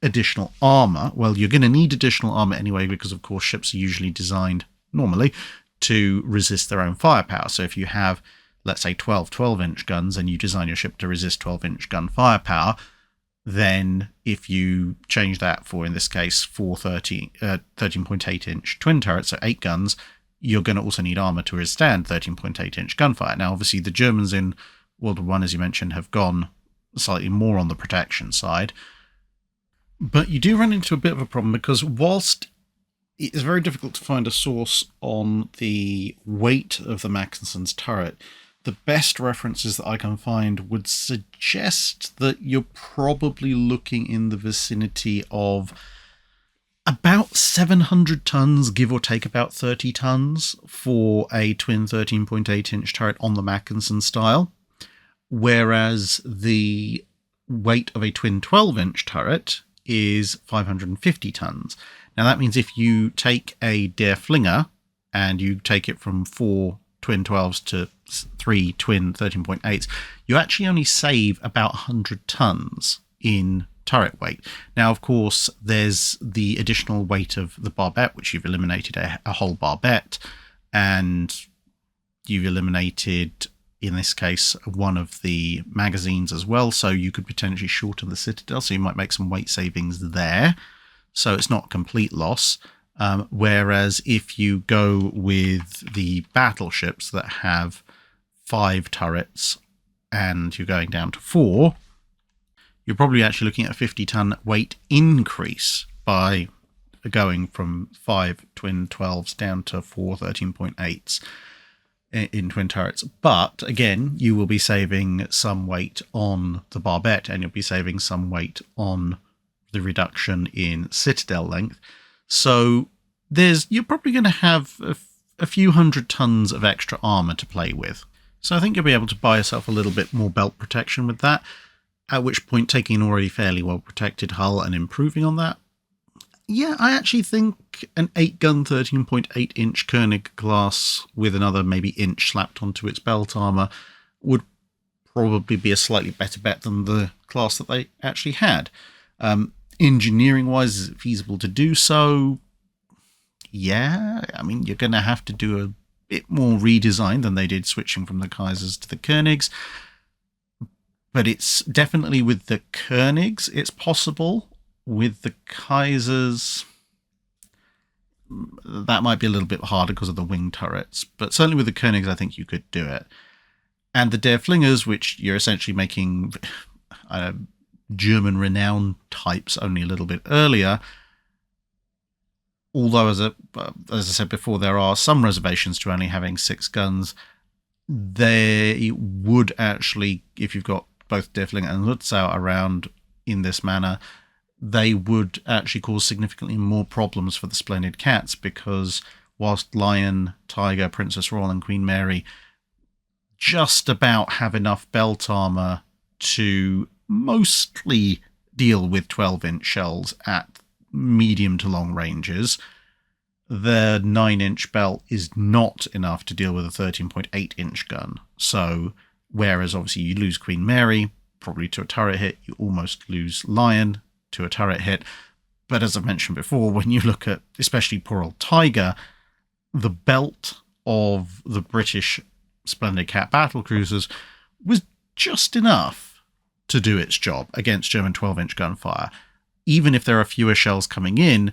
additional armor. Well, you're going to need additional armor anyway, because of course ships are usually designed normally to resist their own firepower. So if you have, let's say, 12-inch guns and you design your ship to resist 12-inch gun firepower, then if you change that for, in this case, 13.8-inch twin turrets, so 8 guns, you're going to also need armor to withstand 13.8-inch gunfire. Now, obviously, the Germans in World War I, as you mentioned, have gone slightly more on the protection side. But you do run into a bit of a problem, because whilst it is very difficult to find a source on the weight of the Mackenson's turret, the best references that I can find would suggest that you're probably looking in the vicinity of about 700 tons, give or take about 30 tons, for a twin 13.8-inch turret on the Mackensen style, whereas the weight of a twin 12-inch turret is 550 tons. Now that means if you take a Der Flinger and you take it from 4 twin 12s to 3 twin 13.8s, you actually only save about 100 tons in turret weight. Now, of course, there's the additional weight of the barbette, which you've eliminated a whole barbette, and you've eliminated, in this case, one of the magazines as well, so you could potentially shorten the citadel, so you might make some weight savings there. So it's not complete loss. Whereas if you go with the battleships that have 5 turrets and you're going down to 4, you're probably actually looking at a 50-ton weight increase by going from 5 twin 12s down to 4 13.8s in twin turrets. But again, you will be saving some weight on the barbette, and you'll be saving some weight on the reduction in citadel length. So you're probably going to have a few 100 tons of extra armor to play with. So I think you'll be able to buy yourself a little bit more belt protection with that, at which point taking an already fairly well protected hull and improving on that, Yeah, I actually think an 8-gun 13.8-inch Koenig class with another maybe inch slapped onto its belt armour would probably be a slightly better bet than the class that they actually had. Engineering-wise, is it feasible to do so? Yeah, I mean, you're going to have to do a bit more redesign than they did switching from the Kaisers to the Koenigs. But it's definitely with the Koenigs, it's possible. With the Kaisers, that might be a little bit harder because of the wing turrets. But certainly with the Koenigs, I think you could do it. And the Der Flingers, which you're essentially making German renown types only a little bit earlier, although, as I said before, there are some reservations to only having 6 guns, they would actually, if you've got both Der Flinger and Lutzow around in this manner, they would actually cause significantly more problems for the Splendid Cats, because whilst Lion, Tiger, Princess Royal and Queen Mary just about have enough belt armour to mostly deal with 12-inch shells at medium to long ranges, the 9-inch belt is not enough to deal with a 13.8-inch gun. So, whereas obviously you lose Queen Mary, probably to a turret hit, you almost lose Lion to a turret hit. But as I mentioned before, when you look at especially poor old Tiger, the belt of the British Splendid Cat battlecruisers was just enough to do its job against German 12-inch gunfire. Even if there are fewer shells coming in,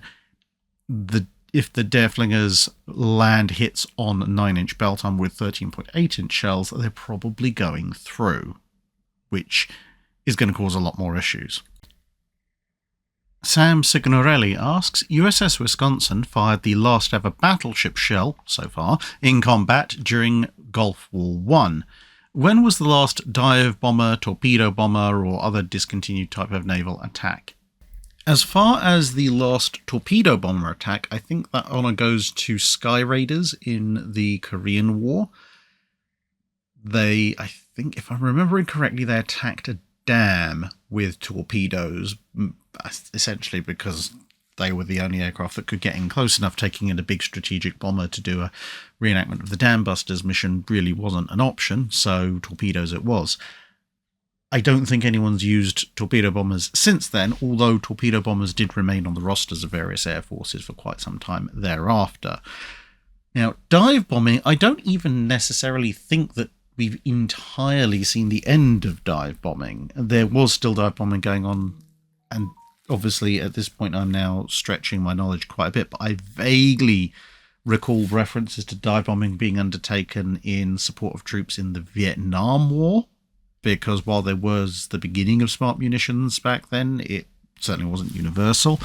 if the Der Flingers land hits on 9-inch belt armor with 13.8-inch shells, they're probably going through, which is going to cause a lot more issues. Sam Signorelli asks, USS Wisconsin fired the last ever battleship shell, so far, in combat during Gulf War I. When was the last dive bomber, torpedo bomber, or other discontinued type of naval attack? As far as the last torpedo bomber attack, I think that honour goes to Sky Raiders in the Korean War. I think, if I'm remembering correctly, they attacked a dam with torpedoes, essentially because they were the only aircraft that could get in close enough. Taking in a big strategic bomber to do a reenactment of the Dam Busters mission really wasn't an option, so torpedoes it was. I don't think anyone's used torpedo bombers since then, although torpedo bombers did remain on the rosters of various air forces for quite some time thereafter. Now, dive bombing, I don't even necessarily think that we've entirely seen the end of dive bombing. There was still dive bombing going on, and obviously at this point I'm now stretching my knowledge quite a bit, but I vaguely recall references to dive bombing being undertaken in support of troops in the Vietnam War, because while there was the beginning of smart munitions back then, it certainly wasn't universal.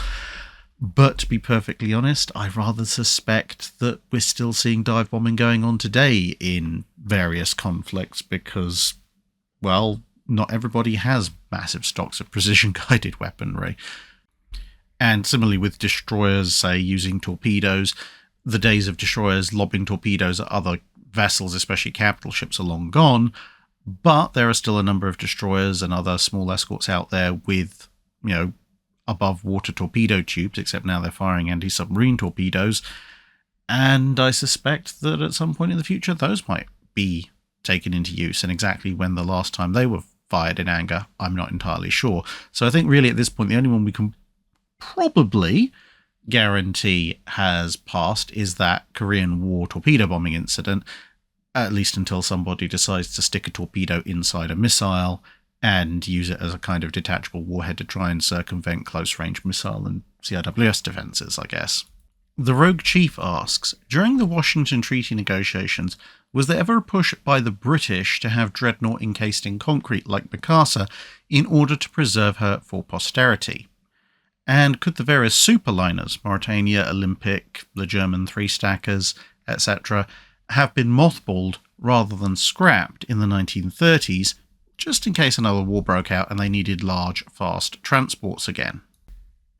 But to be perfectly honest, I rather suspect that we're still seeing dive bombing going on today in various conflicts because, well, not everybody has massive stocks of precision-guided weaponry. And similarly with destroyers, say, using torpedoes, the days of destroyers lobbing torpedoes at other vessels, especially capital ships, are long gone, but there are still a number of destroyers and other small escorts out there with, above water torpedo tubes, except now they're firing anti-submarine torpedoes, and I suspect that at some point in the future those might be taken into use, and exactly when the last time they were fired in anger, I'm not entirely sure. So I think really at this point the only one we can probably guarantee has passed is that Korean War torpedo bombing incident, at least until somebody decides to stick a torpedo inside a missile and use it as a kind of detachable warhead to try and circumvent close-range missile and CIWS defences, I guess. The Rogue Chief asks, during the Washington Treaty negotiations, was there ever a push by the British to have Dreadnought encased in concrete like Mikasa in order to preserve her for posterity? And could the various superliners, Mauretania, Olympic, the German three-stackers, etc., have been mothballed rather than scrapped in the 1930s, just in case another war broke out and they needed large, fast transports again?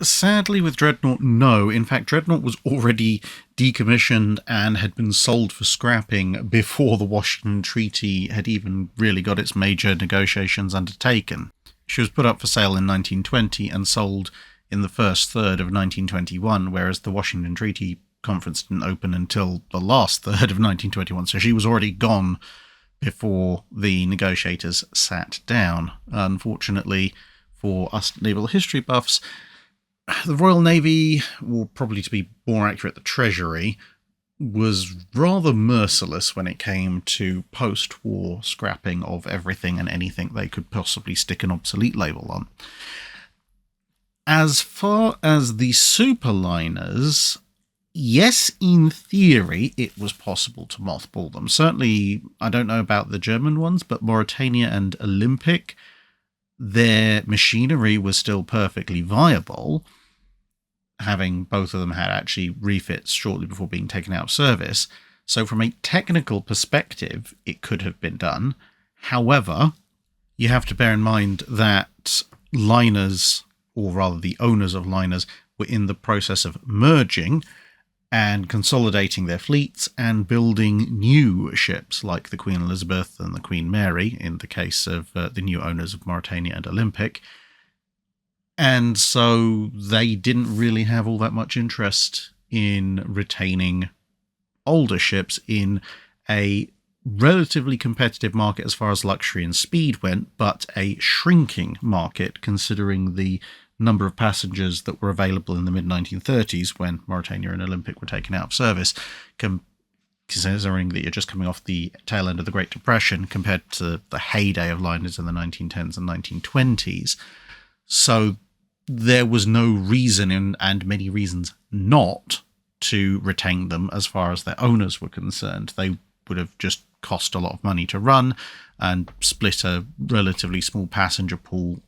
Sadly, with Dreadnought, no. In fact, Dreadnought was already decommissioned and had been sold for scrapping before the Washington Treaty had even really got its major negotiations undertaken. She was put up for sale in 1920 and sold in the first third of 1921, whereas the Washington Treaty Conference didn't open until the last third of 1921. So she was already gone before the negotiators sat down. Unfortunately for us naval history buffs, the Royal Navy, or probably to be more accurate, the Treasury, was rather merciless when it came to post-war scrapping of everything and anything they could possibly stick an obsolete label on. As far as the superliners, yes, in theory, it was possible to mothball them. Certainly, I don't know about the German ones, but Mauretania and Olympic, their machinery was still perfectly viable, having both of them had actually refits shortly before being taken out of service. So from a technical perspective, it could have been done. However, you have to bear in mind that liners, or rather the owners of liners, were in the process of merging and consolidating their fleets and building new ships like the Queen Elizabeth and the Queen Mary, in the case of the new owners of Mauretania and Olympic. And so they didn't really have all that much interest in retaining older ships in a relatively competitive market as far as luxury and speed went, but a shrinking market considering the number of passengers that were available in the mid-1930s when Mauretania and Olympic were taken out of service, considering that you're just coming off the tail end of the Great Depression compared to the heyday of liners in the 1910s and 1920s. So there was no reason, and many reasons not, to retain them as far as their owners were concerned. They would have just cost a lot of money to run and split a relatively small passenger pool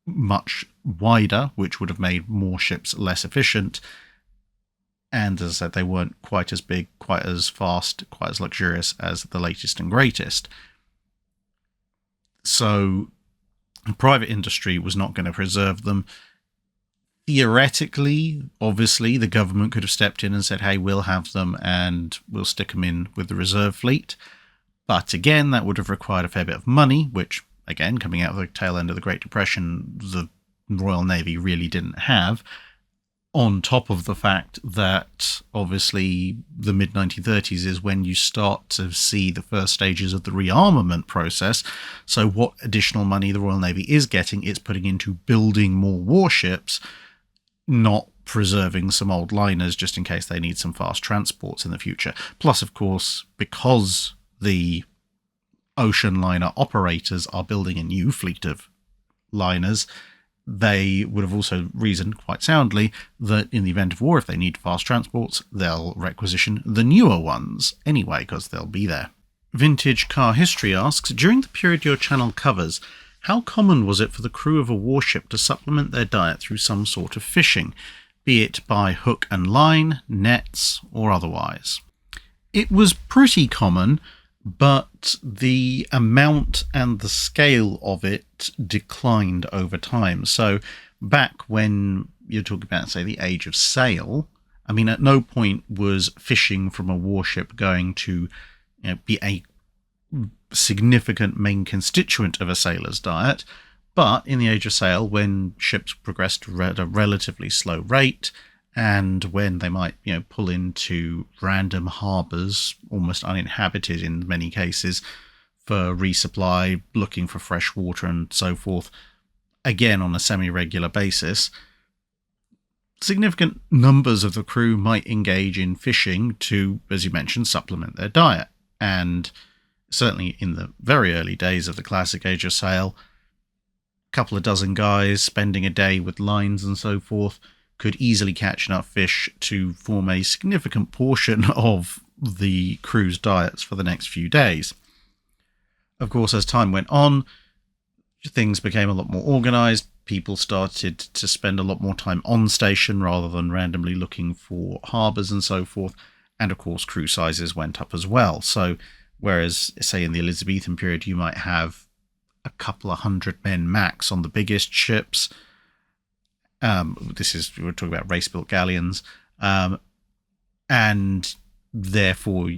much wider, which would have made more ships less efficient. And as I said, they weren't quite as big, quite as fast, quite as luxurious as the latest and greatest. So private industry was not going to preserve them. Theoretically, obviously, the government could have stepped in and said, hey, we'll have them and we'll stick them in with the reserve fleet. But again, that would have required a fair bit of money, which, again, coming out of the tail end of the Great Depression, the Royal Navy really didn't have. On top of the fact that, obviously, the mid-1930s is when you start to see the first stages of the rearmament process. So what additional money the Royal Navy is getting, it's putting into building more warships, not preserving some old liners just in case they need some fast transports in the future. Plus, of course, because the ocean liner operators are building a new fleet of liners, they would have also reasoned quite soundly that in the event of war, if they need fast transports, they'll requisition the newer ones anyway, because they'll be there. Vintage Car History asks, during the period your channel covers, how common was it for the crew of a warship to supplement their diet through some sort of fishing, be it by hook and line, nets, or otherwise? It was pretty common, but the amount and the scale of it declined over time. So back when you're talking about, say, the age of sail, I mean, at no point was fishing from a warship going to be a significant main constituent of a sailor's diet. But in the age of sail, when ships progressed at a relatively slow rate, and when they might, pull into random harbours, almost uninhabited in many cases, for resupply, looking for fresh water and so forth, again on a semi-regular basis, significant numbers of the crew might engage in fishing to, as you mentioned, supplement their diet. And certainly in the very early days of the classic age of sail, a couple of dozen guys spending a day with lines and so forth could easily catch enough fish to form a significant portion of the crew's diets for the next few days. Of course, as time went on, things became a lot more organised. People started to spend a lot more time on station rather than randomly looking for harbours and so forth. And of course, crew sizes went up as well. So whereas, say, in the Elizabethan period, you might have a couple of hundred men max on the biggest ships, we're talking about race-built galleons, and therefore,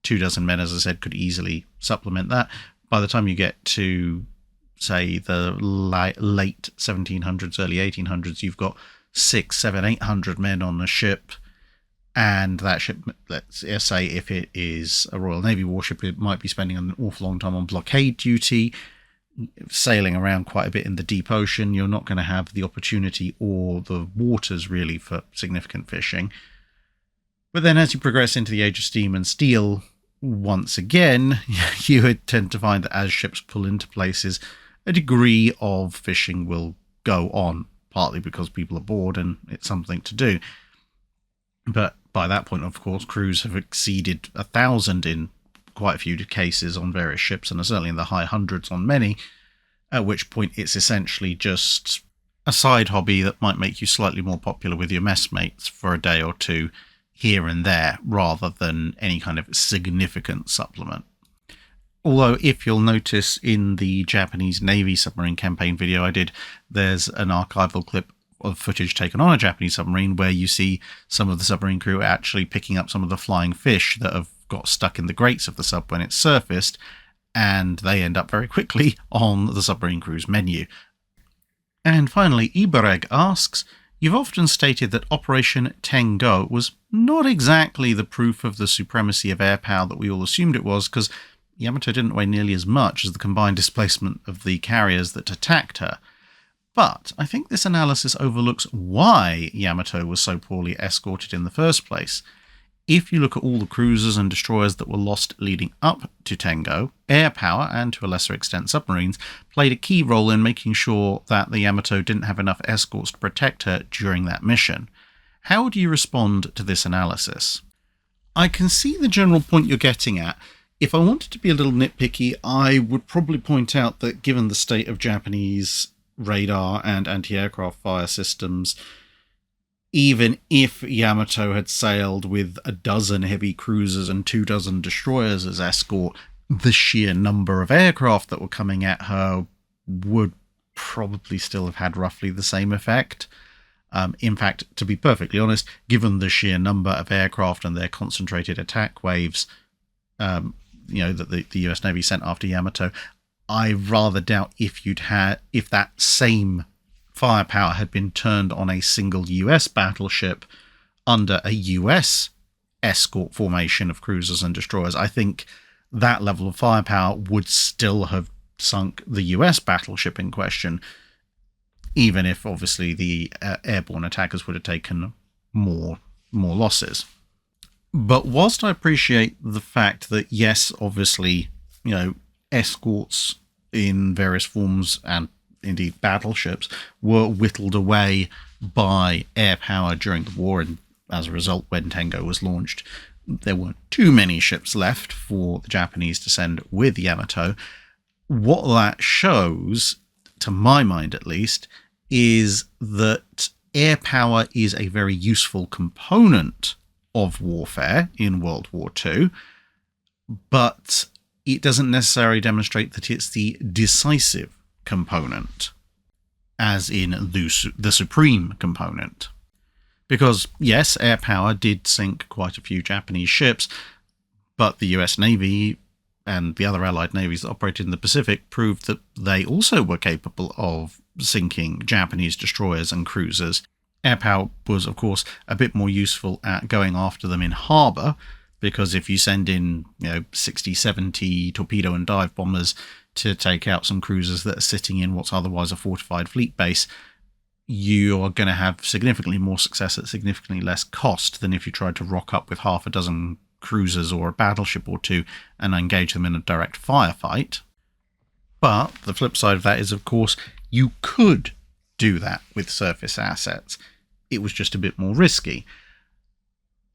24 men, as I said, could easily supplement that. By the time you get to say, the late 1700s, early 1800s, you've got 600, 700, 800 men on a ship. And that ship, let's say if it is a Royal Navy warship, it might be spending an awful long time on blockade duty, sailing around quite a bit in the deep ocean. You're not going to have the opportunity or the waters really for significant fishing. But then as you progress into the age of steam and steel, once again, you would tend to find that as ships pull into places, a degree of fishing will go on, partly because people are bored and it's something to do. But by that point, of course, crews have exceeded 1,000 in quite a few cases on various ships, and are certainly in the high hundreds on many, at which point it's essentially just a side hobby that might make you slightly more popular with your messmates for a day or two here and there, rather than any kind of significant supplement. Although, if you'll notice in the Japanese Navy submarine campaign video I did, there's an archival clip of footage taken on a Japanese submarine where you see some of the submarine crew actually picking up some of the flying fish that have got stuck in the grates of the sub when it's surfaced, and they end up very quickly on the submarine crew's menu. And finally, Ibereg asks, you've often stated that Operation Tengo was not exactly the proof of the supremacy of air power that we all assumed it was, because Yamato didn't weigh nearly as much as the combined displacement of the carriers that attacked her. But I think this analysis overlooks why Yamato was so poorly escorted in the first place. If you look at all the cruisers and destroyers that were lost leading up to Tengo, air power, and to a lesser extent submarines, played a key role in making sure that the Yamato didn't have enough escorts to protect her during that mission. How do you respond to this analysis? I can see the general point you're getting at. If I wanted to be a little nitpicky, I would probably point out that given the state of Japanese radar and anti-aircraft fire systems, even if Yamato had sailed with 12 heavy cruisers and 24 destroyers as escort, the sheer number of aircraft that were coming at her would probably still have had roughly the same effect. In fact, to be perfectly honest, given the sheer number of aircraft and their concentrated attack waves, that the US Navy sent after Yamato, I rather doubt if that same firepower had been turned on a single US battleship under a US escort formation of cruisers and destroyers. I think that level of firepower would still have sunk the US battleship in question, even if obviously the airborne attackers would have taken more losses. But whilst I appreciate the fact that, yes, obviously, escorts in various forms and indeed battleships were whittled away by air power during the war, and as a result, when Tengo was launched, there weren't too many ships left for the Japanese to send with Yamato. What that shows, to my mind at least, is that air power is a very useful component of warfare in World War II, but it doesn't necessarily demonstrate that it's the decisive component, as in the supreme component. Because, yes, air power did sink quite a few Japanese ships, but the US Navy and the other allied navies that operated in the Pacific proved that they also were capable of sinking Japanese destroyers and cruisers. Air power was, of course, a bit more useful at going after them in harbour, because if you send in 60, 70 torpedo and dive bombers to take out some cruisers that are sitting in what's otherwise a fortified fleet base, you are going to have significantly more success at significantly less cost than if you tried to rock up with half a dozen cruisers or a battleship or two and engage them in a direct firefight. But the flip side of that is, of course, you could do that with surface assets. It was just a bit more risky.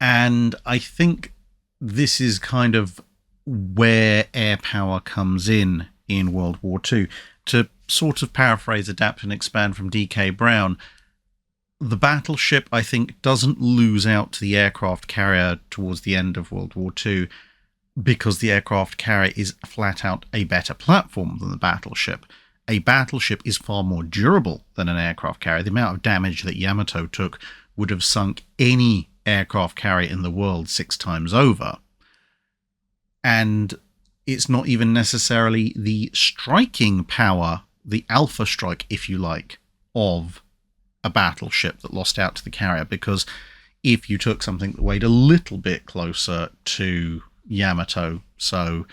And I think this is kind of where air power comes in World War II. To sort of paraphrase, adapt and expand from D.K. Brown, the battleship, I think, doesn't lose out to the aircraft carrier towards the end of World War II because the aircraft carrier is flat out a better platform than the battleship. A battleship is far more durable than an aircraft carrier. The amount of damage that Yamato took would have sunk any aircraft carrier in the world 6 times over. And it's not even necessarily the striking power the alpha strike, if you like, of a battleship that lost out to the carrier, because if you took something that weighed a little bit closer to Yamato, so,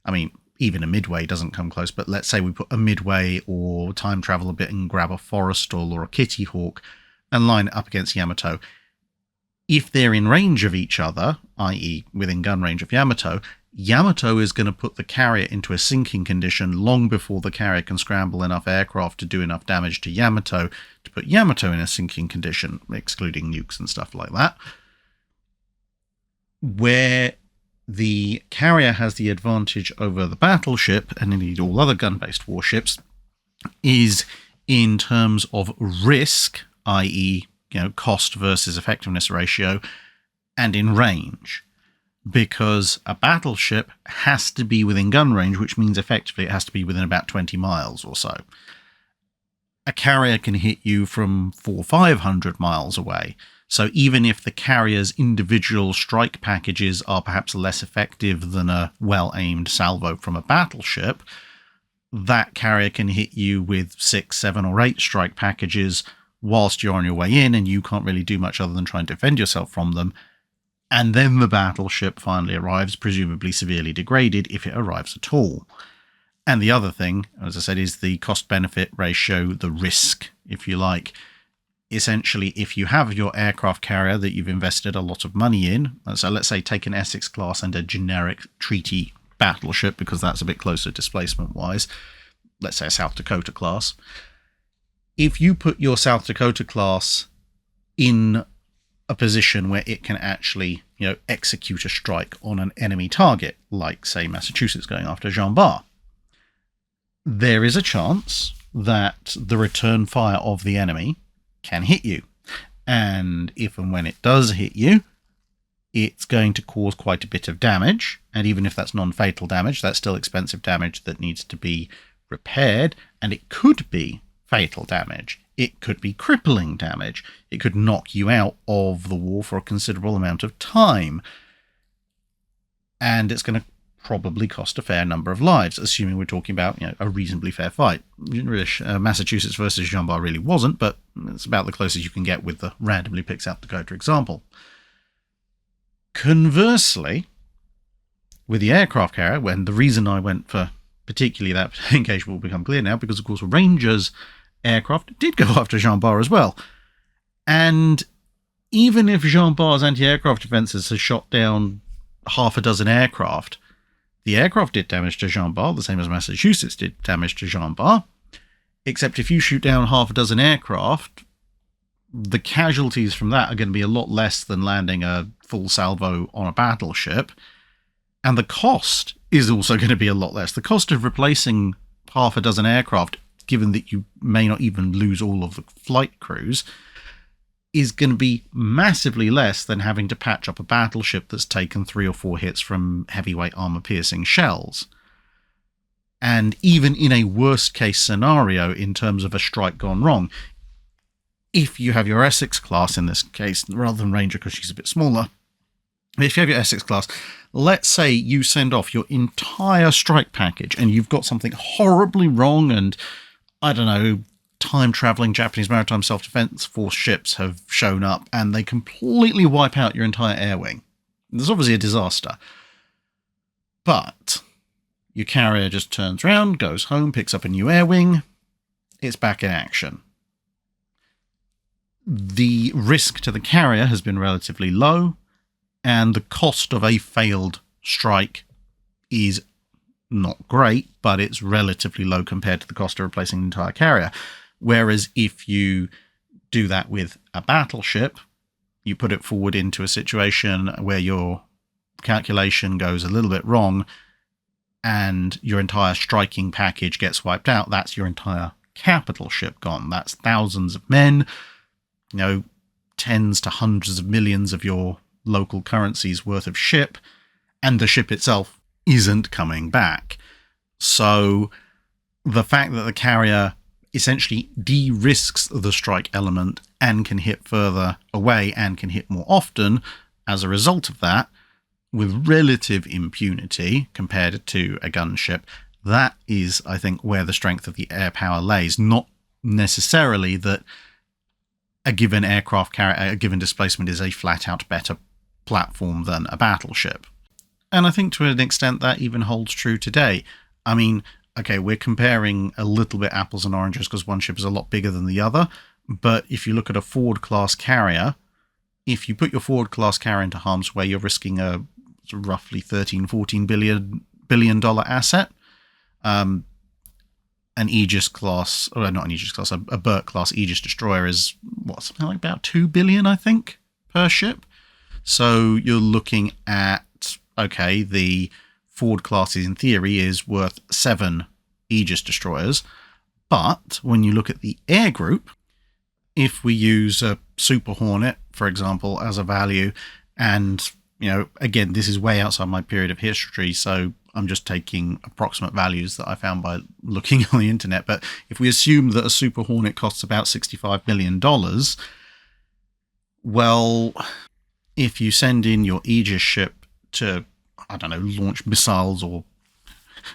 I mean, even a midway doesn't come close, but let's say we put a midway or time travel a bit and grab a Forrestal or a Kitty Hawk and line it up against Yamato. If they're in range of each other, i.e. within gun range of Yamato, Yamato is going to put the carrier into a sinking condition long before the carrier can scramble enough aircraft to do enough damage to Yamato to put Yamato in a sinking condition, excluding nukes and stuff like that. Where the carrier has the advantage over the battleship, and indeed all other gun-based warships, is in terms of risk, i.e., cost versus effectiveness ratio, and in range. Because a battleship has to be within gun range, which means effectively it has to be within about 20 miles or so. A carrier can hit you from 400-500 miles away. So even if the carrier's individual strike packages are perhaps less effective than a well-aimed salvo from a battleship, that carrier can hit you with 6, 7, or 8 strike packages whilst you're on your way in, and you can't really do much other than try and defend yourself from them. And then the battleship finally arrives, presumably severely degraded, if it arrives at all. And the other thing, as I said, is the cost-benefit ratio, the risk, if you like. Essentially, if you have your aircraft carrier that you've invested a lot of money in, so let's say take an Essex class and a generic treaty battleship, because that's a bit closer displacement-wise, let's say a South Dakota class. If you put your South Dakota class in a position where it can actually, execute a strike on an enemy target, like, say, Massachusetts going after Jean Bart, there is a chance that the return fire of the enemy can hit you. And if and when it does hit you, it's going to cause quite a bit of damage. And even if that's non-fatal damage, that's still expensive damage that needs to be repaired. And it could be fatal damage. It could be crippling damage. It could knock you out of the war for a considerable amount of time. And it's going to probably cost a fair number of lives, assuming we're talking about a reasonably fair fight. Massachusetts versus Jean Bart really wasn't, but it's about the closest you can get with the randomly picked South Dakota example. Conversely, with the aircraft carrier, when the reason I went for particularly that engagement will become clear now, because of course Rangers aircraft did go after Jean Bart as well. And even if Jean Bart's anti-aircraft defences has shot down half a dozen aircraft, the aircraft did damage to Jean Bart, the same as Massachusetts did damage to Jean Bart. Except if you shoot down half a dozen aircraft, the casualties from that are going to be a lot less than landing a full salvo on a battleship. And the cost is also going to be a lot less. The cost of replacing half a dozen aircraft, given that you may not even lose all of the flight crews, is going to be massively less than having to patch up a battleship that's taken 3 or 4 hits from heavyweight armor-piercing shells. And even in a worst-case scenario, in terms of a strike gone wrong, if you have your Essex class in this case, rather than Ranger because she's a bit smaller, if you have your Essex class, let's say you send off your entire strike package and you've got something horribly wrong and, I don't know, time-travelling Japanese Maritime Self-Defense Force ships have shown up and they completely wipe out your entire air wing. There's obviously a disaster. But your carrier just turns around, goes home, picks up a new air wing, it's back in action. The risk to the carrier has been relatively low, and the cost of a failed strike is not great, but it's relatively low compared to the cost of replacing an entire carrier. Whereas if you do that with a battleship, you put it forward into a situation where your calculation goes a little bit wrong and your entire striking package gets wiped out, that's your entire capital ship gone. That's thousands of men, tens to hundreds of millions of your local currencies worth of ship, and the ship itself isn't coming back. So the fact that the carrier essentially de-risks the strike element and can hit further away and can hit more often as a result of that, with relative impunity compared to a gunship, That is, I think, where the strength of the air power lays, not necessarily that a given aircraft carrier, a given displacement is a flat-out better platform than a battleship. And I think to an extent that even holds true today. I mean, okay, we're comparing a little bit apples and oranges because one ship is a lot bigger than the other, but if you look at a Ford-class carrier, if you put your Ford-class carrier into harm's way, you're risking a roughly $13-14 billion asset. An Aegis class, or not an Aegis class, a Burt class Aegis destroyer is something like about $2 billion, I think, per ship. So you're looking at, okay, the Ford class in theory is worth 7 Aegis destroyers, but when you look at the air group, if we use a Super Hornet, for example, as a value, and again, this is way outside my period of history, so I'm just taking approximate values that I found by looking on the internet. But if we assume that a Super Hornet costs about $65 million, well, if you send in your Aegis ship to, I don't know, launch missiles or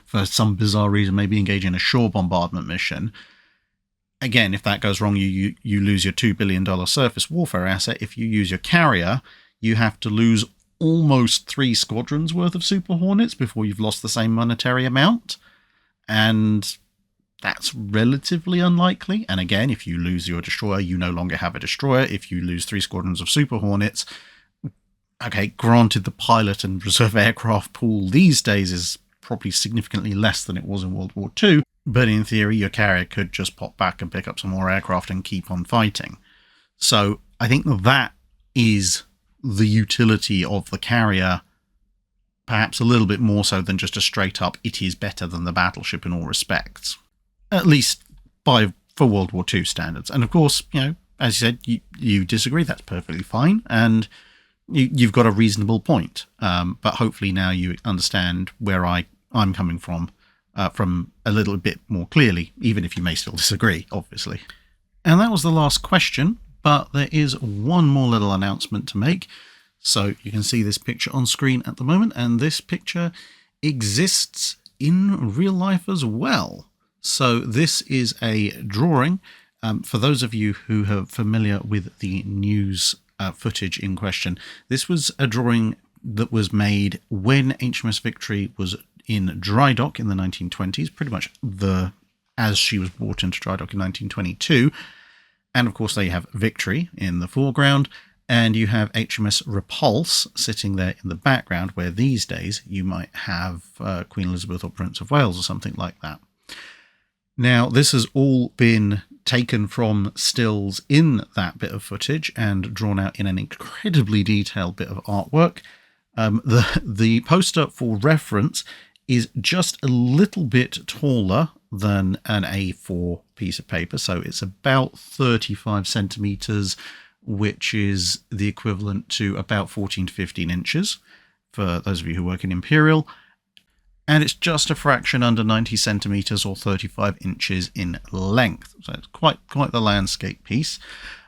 for some bizarre reason maybe engage in a shore bombardment mission, again, if that goes wrong, you lose your $2 billion surface warfare asset. If you use your carrier, you have to lose almost 3 squadrons worth of Super Hornets before you've lost the same monetary amount. And that's relatively unlikely. And again, if you lose your destroyer, you no longer have a destroyer. If you lose 3 squadrons of Super Hornets, okay, granted the pilot and reserve aircraft pool these days is probably significantly less than it was in World War II, but in theory your carrier could just pop back and pick up some more aircraft and keep on fighting. So I think that is the utility of the carrier, perhaps a little bit more so than just a straight up it is better than the battleship in all respects, at least for World War II standards. And of course, as you said, you disagree, that's perfectly fine, and you've got a reasonable point, but hopefully now you understand where I'm coming from a little bit more clearly, even if you may still disagree, obviously. And that was the last question, but there is one more little announcement to make. So you can see this picture on screen at the moment, and this picture exists in real life as well. So this is a drawing. For those of you who are familiar with the news footage in question, this was a drawing that was made when HMS Victory was in Drydock in the 1920s, pretty much as she was brought into Drydock in 1922. And of course, there you have Victory in the foreground, and you have HMS Repulse sitting there in the background, where these days you might have Queen Elizabeth or Prince of Wales or something like that. Now, this has all been taken from stills in that bit of footage and drawn out in an incredibly detailed bit of artwork. The poster for reference is just a little bit taller than an A4 piece of paper, so it's about 35 centimeters, which is the equivalent to about 14 to 15 inches for those of you who work in Imperial, and it's just a fraction under 90 centimeters or 35 inches in length, so it's quite the landscape piece,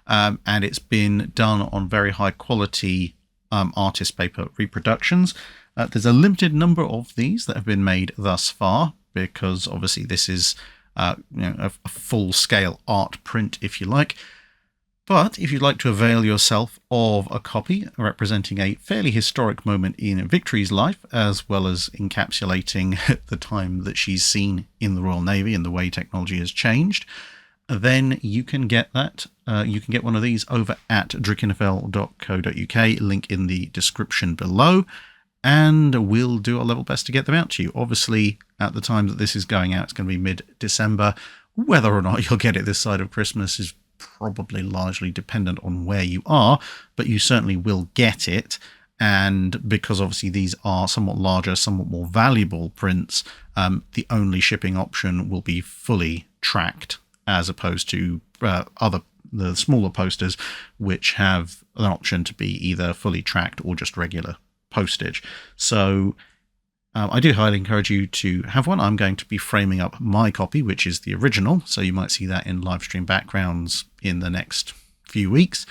and it's been done on very high quality artist paper reproductions. There's a limited number of these that have been made thus far, because obviously this is a full-scale art print, if you like. But if you'd like to avail yourself of a copy representing a fairly historic moment in Victory's life, as well as encapsulating the time that she's seen in the Royal Navy and the way technology has changed, then you can get that. You can get one of these over at drachinifel.co.uk, link in the description below, and we'll do our level best to get them out to you. Obviously, at the time that this is going out, it's going to be mid-December. Whether or not you'll get it this side of Christmas is probably largely dependent on where you are, but you certainly will get it. And because obviously these are somewhat larger, somewhat more valuable prints, the only shipping option will be fully tracked, as opposed to the smaller posters, which have an option to be either fully tracked or just regular postage. So I do highly encourage you to have one. I'm going to be framing up my copy, which is the original, so you might see that in live stream backgrounds in the next few weeks.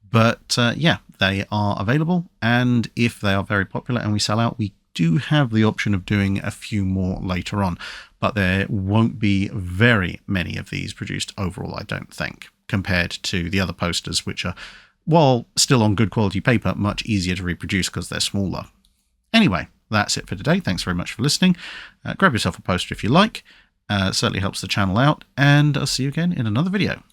But yeah, they are available, and if they are very popular and we sell out, we do have the option of doing a few more later on. but there won't be very many of these produced overall, I don't think, compared to the other posters, which are, while still on good quality paper, much easier to reproduce because they're smaller. Anyway, that's it for today. Thanks very much for listening. Grab yourself a poster if you like. Certainly helps the channel out, and I'll see you again in another video.